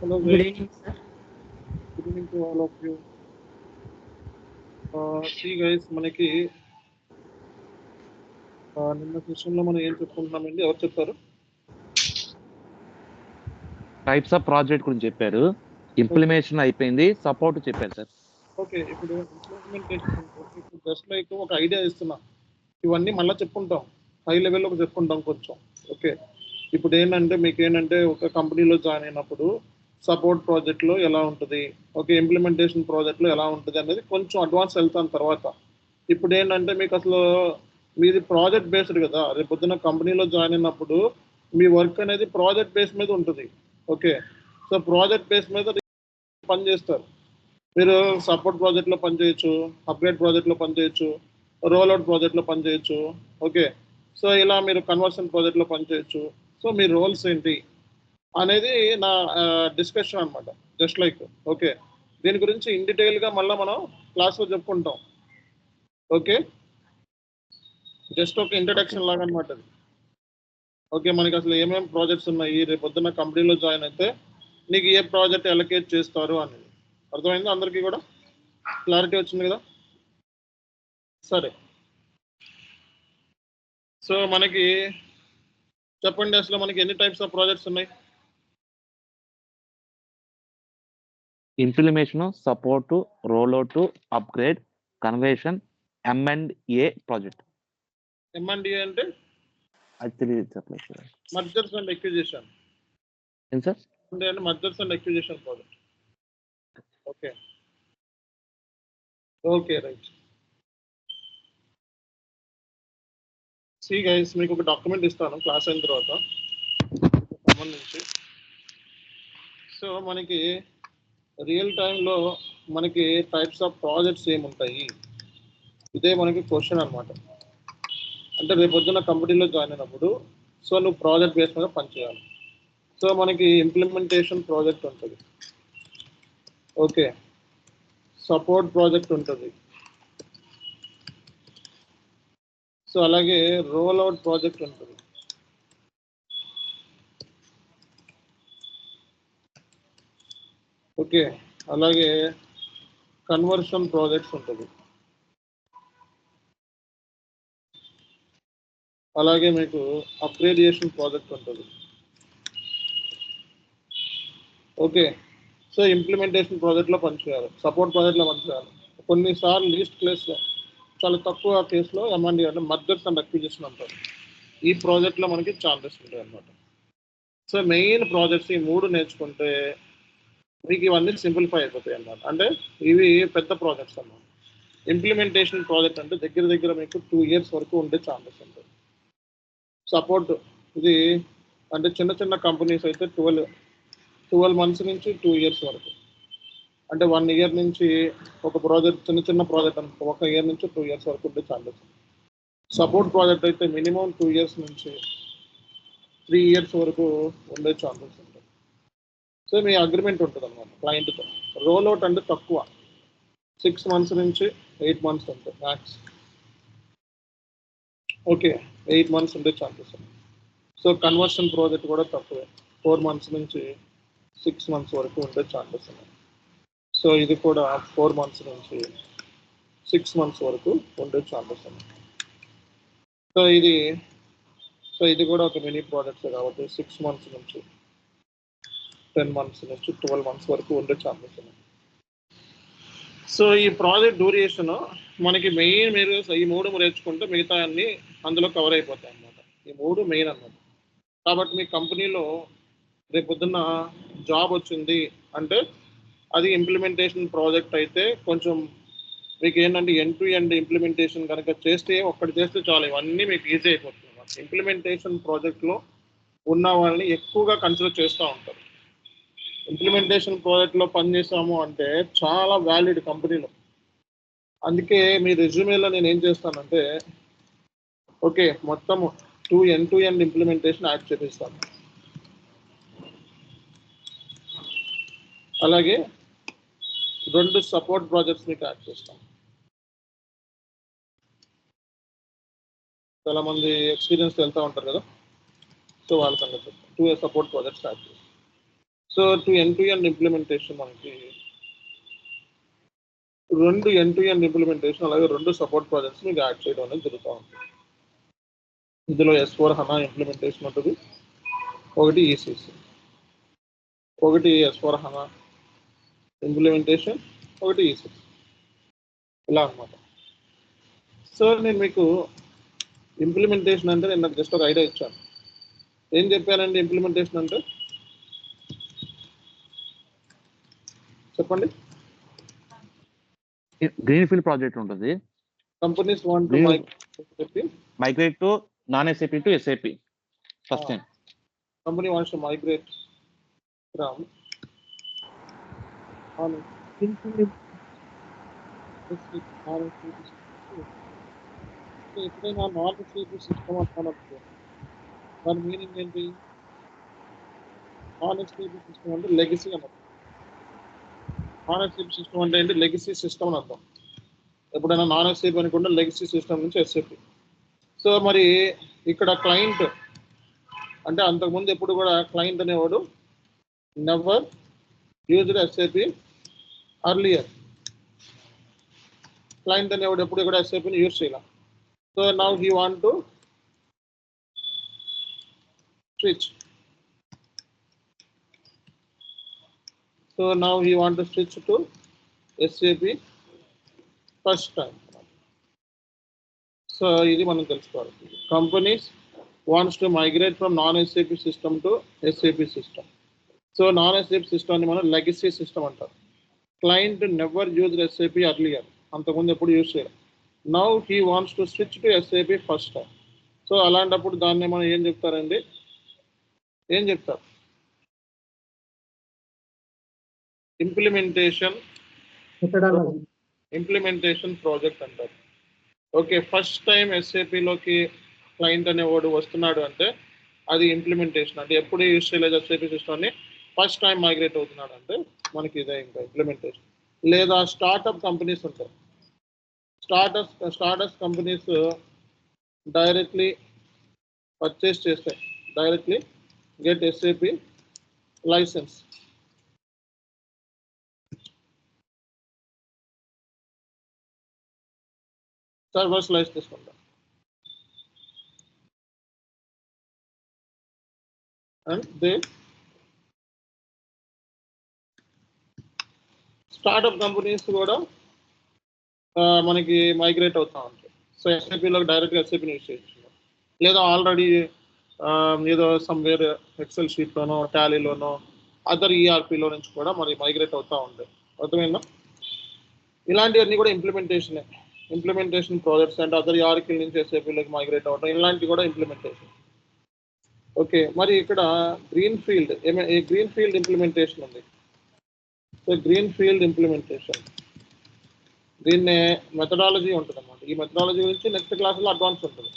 Hello Good guys, evening, sir. good evening to all of you. See guys, మనకి నిన్న సెషన్లో మనం ఏం చెప్పుకుంటున్నామండి? ఎవరు చెప్తారు? టైప్స్ ఆఫ్ ప్రాజెక్ట్ గురించి చెప్పారు. ఇంప్లిమేషన్ అయిపోయింది, సపోర్ట్ చెప్పారు సార్. ఓకే, ఇప్పుడు ఇంప్లిమెంటేషన్ ఇప్పుడు జస్ట్ లైక్ ఒక ఐడియా ఇస్తున్నా. ఇవన్నీ మళ్ళీ చెప్పుకుంటాం, హై లెవెల్లో చెప్పుకుంటాం కొంచెం. ఓకే, ఇప్పుడు ఏంటంటే మీకు ఏంటంటే ఒక కంపెనీలో జాయిన్ అయినప్పుడు సపోర్ట్ ప్రాజెక్ట్లో ఎలా ఉంటుంది, ఓకే ఇంప్లిమెంటేషన్ ప్రాజెక్ట్లో ఎలా ఉంటుంది అనేది కొంచెం అడ్వాన్స్ వెళ్తాను తర్వాత. ఇప్పుడు ఏంటంటే మీకు అసలు మీది ప్రాజెక్ట్ బేస్డ్ కదా, రేపు పొద్దున్న కంపెనీలో జాయిన్ అయినప్పుడు మీ వర్క్ అనేది ప్రాజెక్ట్ బేస్ మీద ఉంటుంది. ఓకే, సో ప్రాజెక్ట్ బేస్ మీద పనిచేస్తారు. మీరు సపోర్ట్ ప్రాజెక్ట్లో పనిచేయచ్చు, అప్గ్రేడ్ ప్రాజెక్ట్లో పనిచేయచ్చు, రోల్ అవుట్ ప్రాజెక్ట్లో పనిచేయచ్చు. ఓకే, సో ఇలా మీరు కన్వర్షన్ ప్రాజెక్ట్లో పనిచేయచ్చు. సో మీ రోల్స్ ఏంటి అనేది నా డిస్కషన్ అనమాట, జస్ట్ లైక్. ఓకే, దీని గురించి ఇన్ డీటెయిల్గా మళ్ళీ మనం క్లాస్లో చెప్పుకుంటాం. ఓకే, జస్ట్ ఒక ఇంట్రడక్షన్ లాగా అనమాట అది. ఓకే, మనకి అసలు ఏమేమి ప్రాజెక్ట్స్ ఉన్నాయి, రేపు పొద్దున్న కంపెనీలో జాయిన్ అయితే నీకు ఏ ప్రాజెక్ట్ అలొకేట్ చేస్తారు అనేది అర్థమైంది అందరికీ కూడా? క్లారిటీ వచ్చింది కదా? సరే, సో మనకి చెప్పండి అసలు మనకి ఎన్ని టైప్స్ ఆఫ్ ప్రాజెక్ట్స్ ఉన్నాయి? Implementation, support, rollout, upgrade, conversion, M&A project. M&A అంటే అది తెలియదు చెప్పలేదు సార్. Mergers and acquisition. ఏం సార్? అంటే mergers and acquisition project. Okay okay right. See guys, మీకు ఒక డాక్యుమెంట్ ఇస్తాను క్లాస్ అయిన తర్వాత సంబంధించి. సో మనకి రియల్ టైంలో మనకి టైప్స్ ఆఫ్ ప్రాజెక్ట్స్ ఏముంటాయి, ఇదే మనకి క్వశ్చన్ అనమాట. అంటే రేపు పొద్దున్న కంపెనీలో జాయిన్ అయినప్పుడు సో నువ్వు ప్రాజెక్ట్ బేస్ మీద పనిచేయాలి. సో మనకి ఇంప్లిమెంటేషన్ ప్రాజెక్ట్ ఉంటుంది, ఓకే, సపోర్ట్ ప్రాజెక్ట్ ఉంటుంది, సో అలాగే రోల్ అవుట్ ప్రాజెక్ట్ ఉంటుంది, ఓకే, అలాగే కన్వర్షన్ ప్రాజెక్ట్స్ ఉంటుంది, అలాగే మీకు అప్గ్రేడియేషన్ ప్రాజెక్ట్ ఉంటుంది. ఓకే, సో ఇంప్లిమెంటేషన్ ప్రాజెక్ట్లో పనిచేయాలి, సపోర్ట్ ప్రాజెక్ట్లో పనిచేయాలి. కొన్నిసార్లు లీస్ట్ కేసులో, చాలా తక్కువ కేసులో M&A అంటే మర్జర్స్ అండ్ అక్విజిషన్ అంటారు. ఈ ప్రాజెక్ట్లో మనకి ఛాన్సెస్ ఉంటాయి అన్నమాట. సో మెయిన్ ప్రాజెక్ట్స్ ఈ మూడు నేర్చుకుంటే మీకు ఇవన్నీ సింప్లిఫై అయిపోతాయి అన్నమాట. అంటే ఇవి పెద్ద ప్రాజెక్ట్స్ అన్నమాట. ఇంప్లిమెంటేషన్ ప్రాజెక్ట్ అంటే దగ్గర దగ్గర మీకు 2 years వరకు ఉండే ఛాన్సెస్ ఉంటుంది. సపోర్ట్ ఇది అంటే చిన్న చిన్న కంపెనీస్ అయితే 12 months నుంచి 2 years వరకు, అంటే 1 year నుంచి ఒక ప్రాజెక్ట్, చిన్న చిన్న ప్రాజెక్ట్ అనుకో 1 year నుంచి 2 years వరకు ఉండే ఛాన్సెస్. సపోర్ట్ ప్రాజెక్ట్ అయితే మినిమం 2 years నుంచి 3 years వరకు ఉండే ఛాన్సెస్ ఉంటాయి. సో మీ అగ్రిమెంట్ ఉంటుంది అనమాట క్లయింట్తో. రోల్ అవుట్ అంటే తక్కువ, 6 months నుంచి 8 months ఉంటుంది మ్యాక్స్. ఓకే, 8 months ఉండే ఛాన్సెస్. సో కన్వర్షన్ ప్రాజెక్ట్ కూడా తక్కువే, 4 months నుంచి 6 months వరకు ఉండే ఛాన్సెస్ ఉన్నాయి. సో ఇది కూడా 4 months నుంచి 6 months వరకు ఉండే ఛాన్సెస్ ఉన్నాయి. సో ఇది కూడా ఒక మినీ ప్రాజెక్ట్స్ కాబట్టి 6 months నుంచి 10 months నుంచి 12 months వరకు ఉండే ఛాన్సెస్ ఉన్నాయి. సో ఈ ప్రాజెక్ట్ డ్యూరేషన్ మనకి మెయిన్, మీరు ఈ మూడు నేర్చుకుంటే మిగతా అన్ని అందులో కవర్ అయిపోతాయి అన్నమాట. ఈ మూడు మెయిన్ అన్నమాట. కాబట్టి మీ కంపెనీలో రేపు పొద్దున్న జాబ్ వచ్చింది అంటే అది ఇంప్లిమెంటేషన్ ప్రాజెక్ట్ అయితే కొంచెం మీకు ఏంటంటే ఎండ్ టు ఎండ్ ఇంప్లిమెంటేషన్ కనుక చేస్తే, ఒక్కటి చేస్తే చాలు, ఇవన్నీ మీకు ఈజీ అయిపోతుంది. ఇంప్లిమెంటేషన్ ప్రాజెక్ట్లో ఉన్న వాళ్ళని ఎక్కువగా కన్సిడర్ చేస్తూ ఉంటారు. ఇంప్లిమెంటేషన్ ప్రాజెక్ట్లో పనిచేసాము అంటే చాలా వ్యాలిడ్ కంపెనీలో. అందుకే మీ రెజ్యూమేలో నేను ఏం చేస్తానంటే, ఓకే మొత్తం 2 end to end implementation add చేపిస్తాను, అలాగే 2 సపోర్ట్ ప్రాజెక్ట్స్ మీకు యాడ్ చేస్తాను. చాలా మంది ఎక్స్పీరియన్స్ వెళ్తూ ఉంటారు కదా, సో వాళ్ళ సంగతి 2 సపోర్ట్ ప్రాజెక్ట్స్ యాడ్ చేస్తాను. సో టు ఎండ్ ఇంప్లిమెంటేషన్ మనకి 2 end-to-end ఇంప్లిమెంటేషన్ అలాగే 2 సపోర్ట్ ప్రాజెక్ట్స్ మీకు యాడ్ చేయడం అనేది జరుగుతూ ఉంటుంది. ఇందులో S/4HANA ఇంప్లిమెంటేషన్ ఉంటుంది, ఒకటి ECC, ఒకటి S/4HANA ఇంప్లిమెంటేషన్, ఒకటి ECC, ఇలా అన్నమాట. సో నేను మీకు ఇంప్లిమెంటేషన్ అంటే నేను నాకు జస్ట్ ఒక ఐడియా ఇచ్చాను. ఏం చెప్పానండి ఇంప్లిమెంటేషన్ అంటే? చెప్పండి. గ్రీన్ ఫీల్డ్ ప్రాజెక్ట్ ఉంటుంది. Companies want to migrate to non SAP to SAP first time. Company wants to migrate from ఎప్పుడైనా నాన్ SAP సిస్టమ్ అంటున్నప్పుడు దాని మీనింగ్ ఏంటి? నాన్ SAP సిస్టమ్ అంటే లెగసీ అన్నమాట. నాన్ SAP సిస్టమ్ అంటే ఏంటి? లెగసీ సిస్టమ్ అని అర్థం. ఎప్పుడైనా నాన్ SAP అనుకుంటే లెగసీ సిస్టమ్ నుంచి SAP. సో మరి ఇక్కడ క్లయింట్ అంటే అంతకుముందు ఎప్పుడు కూడా క్లయింట్ అనేవాడు never used SAP earlier. Client అనేవాడు ఎప్పుడు కూడా SAPని యూజ్ చేయాలి. So now he want to switch. So now he want to switch to SAP first time. So ఇది మనం తెలుసుకోవాలి. Companies wants to migrate from non SAP system to SAP system. So non SAP సిస్టమ్ని మనం legacy system అంటారు. Client never used SAP earlier, అంతకుముందు ఎప్పుడు use చేయాలి. Now he wants to switch to SAP first time. So అలాంటప్పుడు దాన్ని మనం ఏం చెప్తారండి? ఏం చెప్తారు? ఇంప్లిమెంటేషన్ ప్రాజెక్ట్ అంటారు. ఓకే, ఫస్ట్ టైం SAPలోకి క్లయింట్ అనేవాడు వస్తున్నాడు అంటే అది ఇంప్లిమెంటేషన్. అంటే ఎప్పుడు యూజ్ చేయలేదు SAP సిస్టమ్ని, ఫస్ట్ టైం మైగ్రేట్ అవుతున్నాడు అంటే మనకి ఇదే ఇంకా ఇంప్లిమెంటేషన్. లేదా స్టార్టప్ కంపెనీస్ ఉంటాయి. స్టార్టప్ కంపెనీస్ డైరెక్ట్లీ పర్చేస్ చేస్తాయి, directly get SAP license. Servers license తీసుకుంటాం. అండ్ దే స్టార్టప్ కంపెనీస్ కూడా మనకి మైగ్రేట్ అవుతా ఉంటాయి. సో SAPలోకి డైరెక్ట్గా SAPని యూజ్ చేస్తున్నాం. లేదా ఆల్రెడీ ఏదో సమ్వేర్ ఎక్సెల్ షీట్లోనో టాలీలోనో అదర్ ERPలో నుంచి కూడా మరి మైగ్రేట్ అవుతూ ఉంటాయి. అర్థమైందా? ఇలాంటివన్నీ కూడా ఇంప్లిమెంటేషన్ ప్రాజెక్ట్స్ అంటే అదర్ ERP నుంచి SAPలోకి మైగ్రేట్ అవ్వడం, ఇలాంటివి కూడా ఇంప్లిమెంటేషన్. ఓకే, మరి ఇక్కడ గ్రీన్ ఫీల్డ్ ఇంప్లిమెంటేషన్ ఉంది. సో గ్రీన్ ఫీల్డ్ ఇంప్లిమెంటేషన్ దీన్నే మెథడాలజీ ఉంటుంది అన్నమాట. ఈ మెథడాలజీ గురించి నెక్స్ట్ క్లాస్లో అడ్వాన్స్ ఉంటుంది.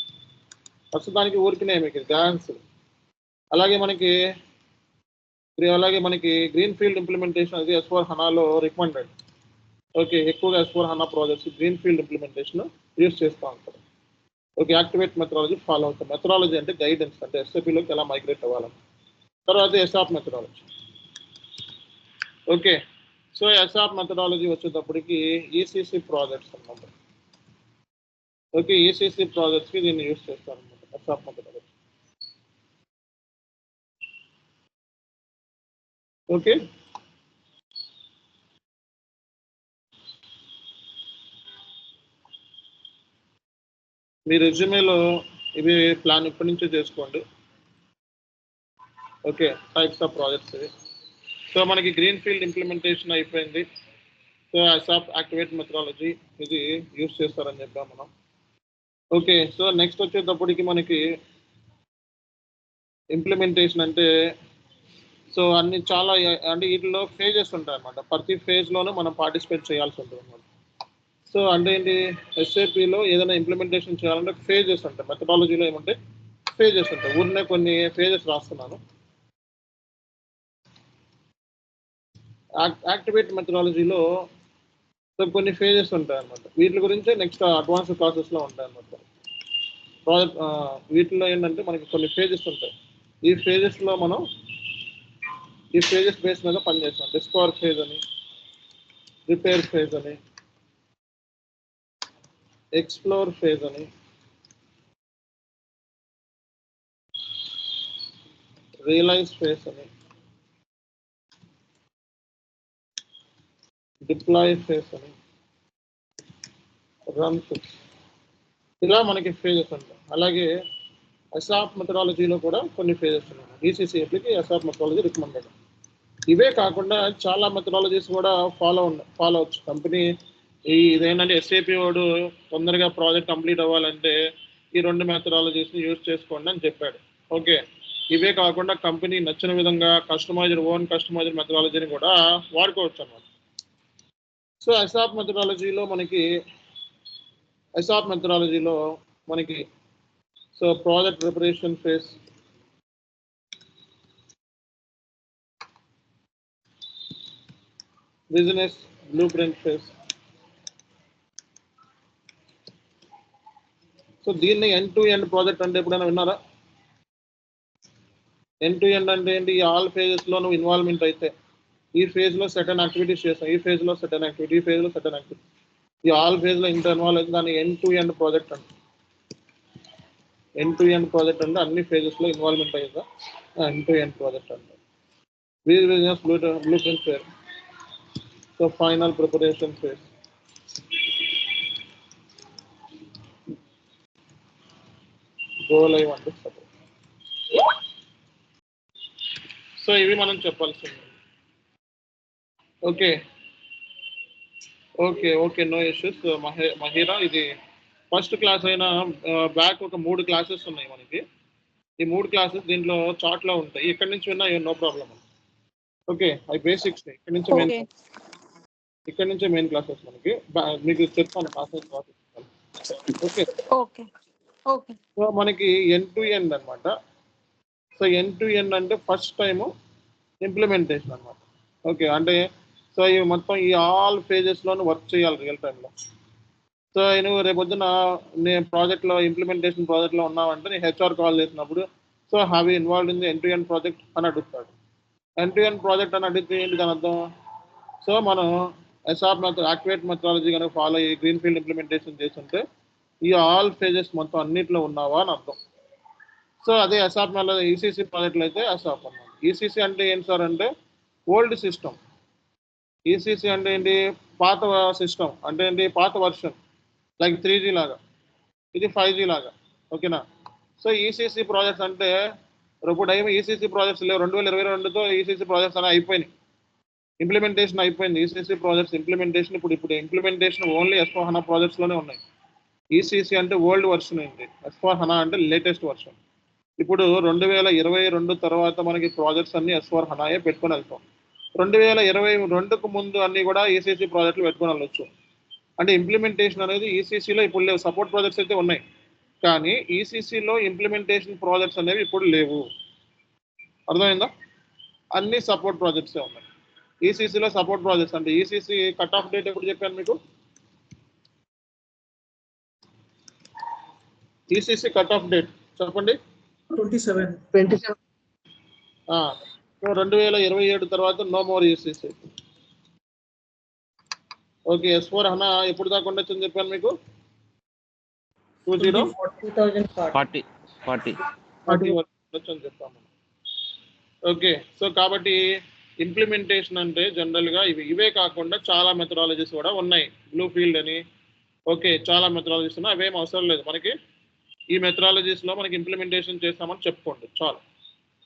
ప్రస్తుతానికి ఊరికినే మీకు గ్యాన్స్. అలాగే మనకి గ్రీన్ ఫీల్డ్ ఇంప్లిమెంటేషన్ అది S/4HANAలో రికమెండెడ్. ఓకే, ఎక్కువగా S/4HANA projects green field implementation use చేస్తూ ఉంటారు. ఓకే, యాక్టివేట్ మెథడాలజీ ఫాలో అవుతాం. మెథడాలజీ అంటే గైడెన్స్, అంటే SAPలోకి ఎలా మైగ్రేట్ అవ్వాలి. తర్వాత SAP methodology. Okay, so SAP methodology వచ్చేటప్పటికి ECC ప్రాజెక్ట్స్ అన్నమాట. ఓకే, ECC ప్రాజెక్ట్స్కి దీన్ని యూజ్ చేస్తారు అన్నమాట SAP మెథడాలజీ. ఓకే, మీ రెజ్యూమేలో ఇవి ప్లాన్ ఇప్పటి నుంచే చేసుకోండి. ఓకే, టైప్స్ ఆఫ్ ప్రాజెక్ట్స్ ఇవి. సో మనకి గ్రీన్ ఫీల్డ్ ఇంప్లిమెంటేషన్ అయిపోయింది. సో SAP యాక్టివేట్ మెథడాలజీ ఇది యూజ్ చేస్తారని చెప్పాం మనం. ఓకే, సో నెక్స్ట్ వచ్చేటప్పటికి మనకి ఇంప్లిమెంటేషన్ అంటే సో అన్ని చాలా అంటే వీటిలో ఫేజెస్ ఉంటాయి అన్నమాట. ప్రతి ఫేజ్లోనూ మనం పార్టిసిపేట్ చేయాల్సి ఉంటుంది అన్నమాట. సో అంటే ఏంటి, SAPలో ఏదైనా ఇంప్లిమెంటేషన్ చేయాలంటే ఫేజెస్ ఉంటాయి. మెథడాలజీలో ఏమంటే ఫేజెస్ ఉంటాయి. ఊరినే కొన్ని ఫేజెస్ రాస్తున్నాను. యాక్టివేట్ మెథడాలజీలో సో కొన్ని ఫేజెస్ ఉంటాయి అన్నమాట. వీటి గురించి నెక్స్ట్ అడ్వాన్స్ క్లాసెస్లో ఉంటాయి అన్నమాట. ప్రాజెక్ట్ వీటిలో ఏంటంటే మనకి కొన్ని ఫేజెస్ ఉంటాయి. ఈ ఫేజెస్లో మనం ఈ ఫేజెస్ బేస్ మీద పనిచేస్తాం. డిస్కవర్ ఫేజ్ అని, రిపేర్ ఫేజ్ అని, ఎక్స్ప్లోర్ ఫేజ్ అని, రియలైజ్ ఫేజ్ అని, డిప్లాయ్ ఫేజ్ అని, రన్ ఫేజ్, ఇలా మనకి ఫేజెస్ ఉంటాయి. అలాగే అసాప్ మెథడాలజీలో కూడా కొన్ని ఫేజెస్ ఉన్నాయి. ఈసీసీఎఫ్కి అసాప్ మెథడాలజీ రికమెండెడ్. ఇవే కాకుండా చాలా మెథడాలజీస్ కూడా ఫాలో అవచ్చు. కంపెనీ ఇదేంటంటే ఎస్ఏపి వాడు తొందరగా ప్రాజెక్ట్ కంప్లీట్ అవ్వాలంటే ఈ 2 మెథడాలజీస్ని యూజ్ చేసుకోండి అని చెప్పాడు. ఓకే, ఇవే కాకుండా కంపెనీ నచ్చిన విధంగా ఓన్ కస్టమైజర్ మెథడాలజీని కూడా వాడుకోవచ్చు అన్నమాట. సో అసాప్ మెథడాలజీలో మనకి so project preparation phase, business blueprint phase. So దీన్ని ఎండ్ టు ఎండ్ ప్రాజెక్ట్ అంటే ఎప్పుడైనా విన్నారా? ఎండ్ టు ఎండ్ అంటే ఏంటి? ఈ ఆల్ ఫేజెస్లో నువ్వు ఇన్వాల్వ్మెంట్ అయితే ఈ ఫేజ్లో సర్టెన్ యాక్టివిటీస్ చేస్తాం, ఈ ఫేజ్లో సర్టెన్ యాక్టివిటీ, ఈ ఫేజ్లో సర్టెన్ యాక్టివిటీ, ఈ ఆల్ ఫేజ్లో ఇంత ఇన్వాల్వ్ అయితే దాన్ని ఎండ్ టు ఎండ్ ప్రాజెక్ట్ అంటే. ఎండ్ టు ఎండ్ ప్రాజెక్ట్ అంటే అన్ని ఫేజెస్లో ఇన్వాల్వ్మెంట్ అయ్యిందా ఎండ్ టు ఎండ్ ప్రాజెక్ట్ అంటే. Business blueprint phase, so final preparation phase, go live అంటే సపోర్ట్. సో ఇవి మనం చెప్పాల్సింది. Okay okay okay no issues. Mahira, ఇది ఫస్ట్ క్లాస్ అయినా బ్యాక్ ఒక 3 క్లాసెస్ ఉన్నాయి మనకి. ఈ 3 క్లాసెస్ దీంట్లో చార్ట్లో ఉంటాయి. ఇక్కడి నుంచి విన్నా నో ప్రాబ్లం. ఓకే, అవి బేసిక్స్. ఇక్కడ నుంచే మెయిన్ క్లాసెస్ మనకి. మీకు చెప్తాను classes. Okay okay okay. So మనకి ఎండ్ టు ఎండ్ అనమాట. సో ఎండ్ టు ఎండ్ అంటే ఫస్ట్ టైము ఇంప్లిమెంటేషన్ అనమాట. ఓకే, అంటే సో ఇవి మొత్తం ఈ ఆల్ ఫేజెస్లోనూ వర్క్ చేయాలి రియల్ టైంలో. సో నువ్వు రేపొద్దున నేను ప్రాజెక్ట్లో ఇంప్లిమెంటేషన్ ప్రాజెక్ట్లో ఉన్నావంటే నేను హెచ్ఆర్ కాల్ చేసినప్పుడు so have involved in the end to end project అని అడుగుతాడు. ఎండ్ టు ఎండ్ ప్రాజెక్ట్ అని అడిగితే ఏంటి దాని అర్థం? సో మనం ఎస్ఆప్ యాక్టివేట్ మెథడాలజీ కనుక ఫాలో అయ్యి గ్రీన్ ఫీల్డ్ ఇంప్లిమెంటేషన్ చేస్తుంటే ఈ ఆల్ ఫేజెస్ మొత్తం అన్నింటిలో ఉన్నావా అని అర్థం. సో అదే ఎస్ఆప్ మళ్ళీ ఈసీసీ ప్రాజెక్టులు అయితే ఎస్ఆప్ అన్నమాట. ఈసీసీ అంటే ఏంటి సార్ అంటే ఓల్డ్ సిస్టమ్. ఈసీసీ అంటే ఏంటి? పాత సిస్టమ్ అంటే ఏంటి? పాత వర్షన్, లైక్ 3G లాగా, ఇది 5G లాగా. ఓకేనా? సో ఈసీసీ ప్రాజెక్ట్స్ అంటే ఇప్పుడు ఏమి ఈసీసీ ప్రాజెక్ట్స్ లేవు. 2022తో ఈసీసీ ప్రాజెక్ట్స్ అనేవి అయిపోయినాయి. ఇంప్లిమెంటేషన్ అయిపోయింది. ఈసీసీ ప్రాజెక్ట్స్ ఇంప్లిమెంటేషన్ ఇప్పుడు ఇంప్లిమెంటేషన్ ఓన్లీ S/4HANA ప్రాజెక్ట్స్లోనే ఉన్నాయి. ఈసీసీ అంటే ఓల్డ్ వర్షన్ ఏంటి, S/4HANA అంటే లేటెస్ట్ వర్షన్. ఇప్పుడు 2022 తర్వాత మనకి ప్రాజెక్ట్స్ అన్ని S/4HANA పెట్టుకొని వెళ్తాం. 2022కు ముందు అన్ని కూడా ఈసీసీ ప్రాజెక్టులు పెట్టుకొని వెళ్ళొచ్చు. అంటే ఇంప్లిమెంటేషన్ అనేది ఈసీసీలో ఇప్పుడు లేవు. సపోర్ట్ ప్రాజెక్ట్స్ అయితే ఉన్నాయి, కానీ ఈసీసీలో ఇంప్లిమెంటేషన్ ప్రాజెక్ట్స్ అనేవి ఇప్పుడు లేవు. అర్థమైందా? అన్ని సపోర్ట్ ప్రాజెక్ట్సే ఉన్నాయి. ఈసీసీలో సపోర్ట్ ప్రాజెక్ట్స్ అంటే ఈసీసీ కట్ ఆఫ్ డేట్ ఎప్పుడు చెప్పాను మీకు? ఈసీసీ కట్ ఆఫ్ డేట్ చెప్పండి. 27. 2027 తర్వాత no more ECC. Okay, S/4HANA ఎప్పుడు దాకా ఉండొచ్చని చెప్పాను మీకు? 40 ఉండొచ్చు అని చెప్పాము. ఓకే, సో కాబట్టి ఇంప్లిమెంటేషన్ అంటే జనరల్గా ఇవే కాకుండా చాలా మెథడాలజీస్ కూడా ఉన్నాయి. బ్లూ ఫీల్డ్ అని, ఓకే, చాలా మెథడాలజీస్ ఉన్నాయి. అవేం అవసరం లేదు మనకి. ఈ మెథడాలజీస్లో మనకి ఇంప్లిమెంటేషన్ చేస్తామని చెప్పుకోండి చాలు.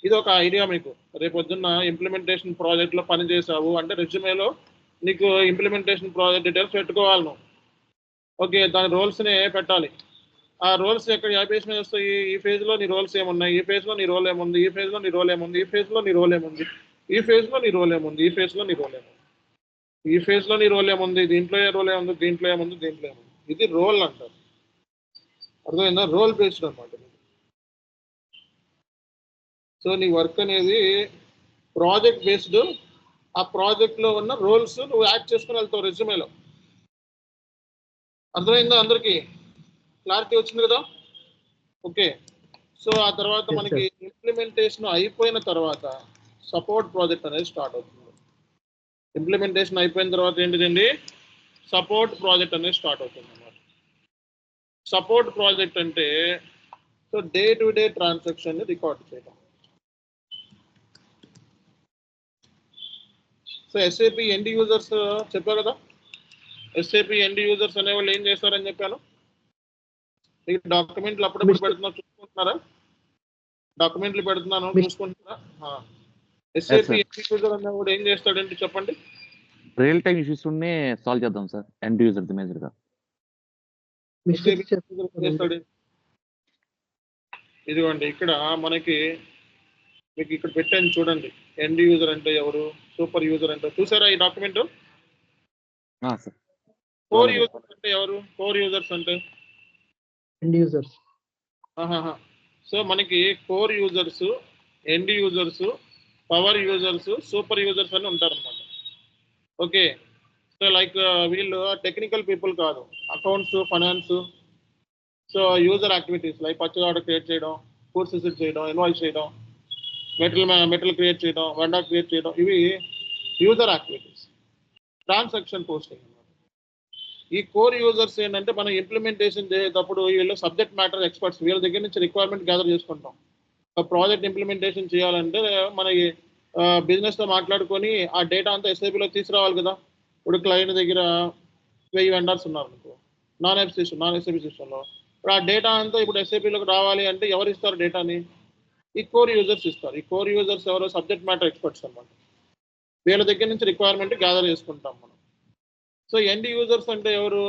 ఇది ఒక ఐడియా మీకు. రేపొద్దున్న ఇంప్లిమెంటేషన్ ప్రాజెక్ట్లో పని చేసావు అంటే రెజ్యూమేలో నీకు ఇంప్లిమెంటేషన్ ప్రాజెక్ట్ డీటెయిల్స్ పెట్టుకోవాలి నువ్వు. ఓకే, దాని రోల్స్నే పెట్టాలి. ఆ రోల్స్ ఎక్కడ ఏ పేజ్ మీద వస్తాయి? ఈ ఫేజ్లో నీ రోల్స్ ఏమున్నాయి, ఈ ఫేజ్లో నీ రోల్ ఏముంది, ఈ ఫేజ్లో నీ రోల్ ఏముంది, ఈ ఫేజ్లో నీ రోల్ ఏముంది, ఈ ఫేజ్లో నీ రోల్ ఏముంది, ఈ ఫేజ్లో నీ రోల్ ఏముంది, ఈ ఫేజ్లో నీ రోల్ ఏముంది, దీంట్లో ఏ రోల్ ఏముంది, దీంట్లో ఏముంది, దీంట్లో ఏముంది. ఇది రోల్ అంటారు. అర్థమైందా? రోల్ బేస్డ్ అనమాట. సో నీ వర్క్ అనేది ప్రాజెక్ట్ బేస్డ్. ఆ ప్రాజెక్ట్లో ఉన్న రోల్స్ నువ్వు యాడ్ చేసుకుని వెళ్తావు రెజ్యూమేలో. అర్థమైందా? అందరికీ క్లారిటీ వచ్చింది కదా? ఓకే, సో ఆ తర్వాత మనకి ఇంప్లిమెంటేషన్ అయిపోయిన తర్వాత సపోర్ట్ ప్రాజెక్ట్ అనేది స్టార్ట్ అవుతుంది. ఇంప్లిమెంటేషన్ అయిపోయిన తర్వాత ఏంటిదండి, సపోర్ట్ ప్రాజెక్ట్ అనేది స్టార్ట్ అవుతుంది అన్నమాట. సపోర్ట్ ప్రాజెక్ట్ అంటే so day to day transaction record చేయడం. సో ఎస్ఏపి ఎండ్ యూజర్స్ చెప్పా కదా, ఎస్ఏపి ఎండ్ యూజర్స్ అనే వాళ్ళు ఏం చేస్తారని చెప్పాను. మీకు డాక్యుమెంట్లు అప్పుడప్పుడు పెడుతున్నారు, చూసుకుంటున్నారా? డాక్యుమెంట్లు పెడుతున్నాను, చూసుకుంటున్నారా? ఎస్ఏపి ఎండ్ యూజర్ అనే వాడు ఏం చేస్తాడంటే చెప్పండి. రియల్ టైమ్ ఇష్యూస్ ఉండే సాల్వ్ చేద్దాం సార్, ఎండ్ యూజర్ మేజర్ గా. ఇదిగోండి ఇక్కడ మనకి మీకు ఇక్కడ పెట్టాను చూడండి, ఎండ్ యూజర్ అంటే ఎవరు, సూపర్ యూజర్ అంటే చూసారా ఈ డాక్యుమెంట్. కోర్ యూజర్స్ అంటే ఎవరు, కోర్ యూజర్స్ అంటే ఎండ్ యూజర్స్. సో మనకి core users, end users, power users, super users అని ఉంటారు అన్నమాట. ఓకే, సో లైక్ వీళ్ళు టెక్నికల్ పీపుల్ కాదు, accounts, finance, so user activities like purchase order create చేయడం, కోర్స్ విజిట్ చేయడం, ఇన్వాయిస్ చేయడం, మెటీరియల్ క్రియేట్ చేయడం, వెండర్ క్రియేట్ చేయడం, ఇవి యూజర్ యాక్టివిటీస్. ట్రాన్సాక్షన్ పోస్టింగ్ అన్నమాట. ఈ కోర్ యూజర్స్ ఏంటంటే మనం ఇంప్లిమెంటేషన్ చేసేటప్పుడు వీళ్ళు సబ్జెక్ట్ మ్యాటర్ ఎక్స్పర్ట్స్, వీళ్ళ దగ్గర నుంచి రిక్వైర్మెంట్ గ్యాదర్ చేసుకుంటాం. ప్రాజెక్ట్ ఇంప్లిమెంటేషన్ చేయాలంటే మనకి బిజినెస్తో మాట్లాడుకొని ఆ డేటా అంతా ఎస్ఐపిలో తీసుకురావాలి కదా. ఇప్పుడు క్లయింట్ దగ్గర 1000 వెండర్స్ ఉన్నారు అనుకో, నాన్ ఎస్ఐపి సిస్టంలో. ఇప్పుడు ఆ డేటా అంతా ఇప్పుడు ఎస్ఐపిలోకి రావాలి అంటే ఎవరు ఇస్తారు డేటాని? ఈ కోర్ యూజర్స్ ఇస్తారు. ఈ కోర్ యూజర్స్ ఎవరో సబ్జెక్ట్ మ్యాటర్ ఎక్స్పర్ట్స్ అన్నమాట. వీళ్ళ దగ్గర నుంచి రిక్వైర్మెంట్ గ్యాదర్ చేసుకుంటాం మనం. సో ఎండ్ యూజర్స్ అంటే ఎవరు?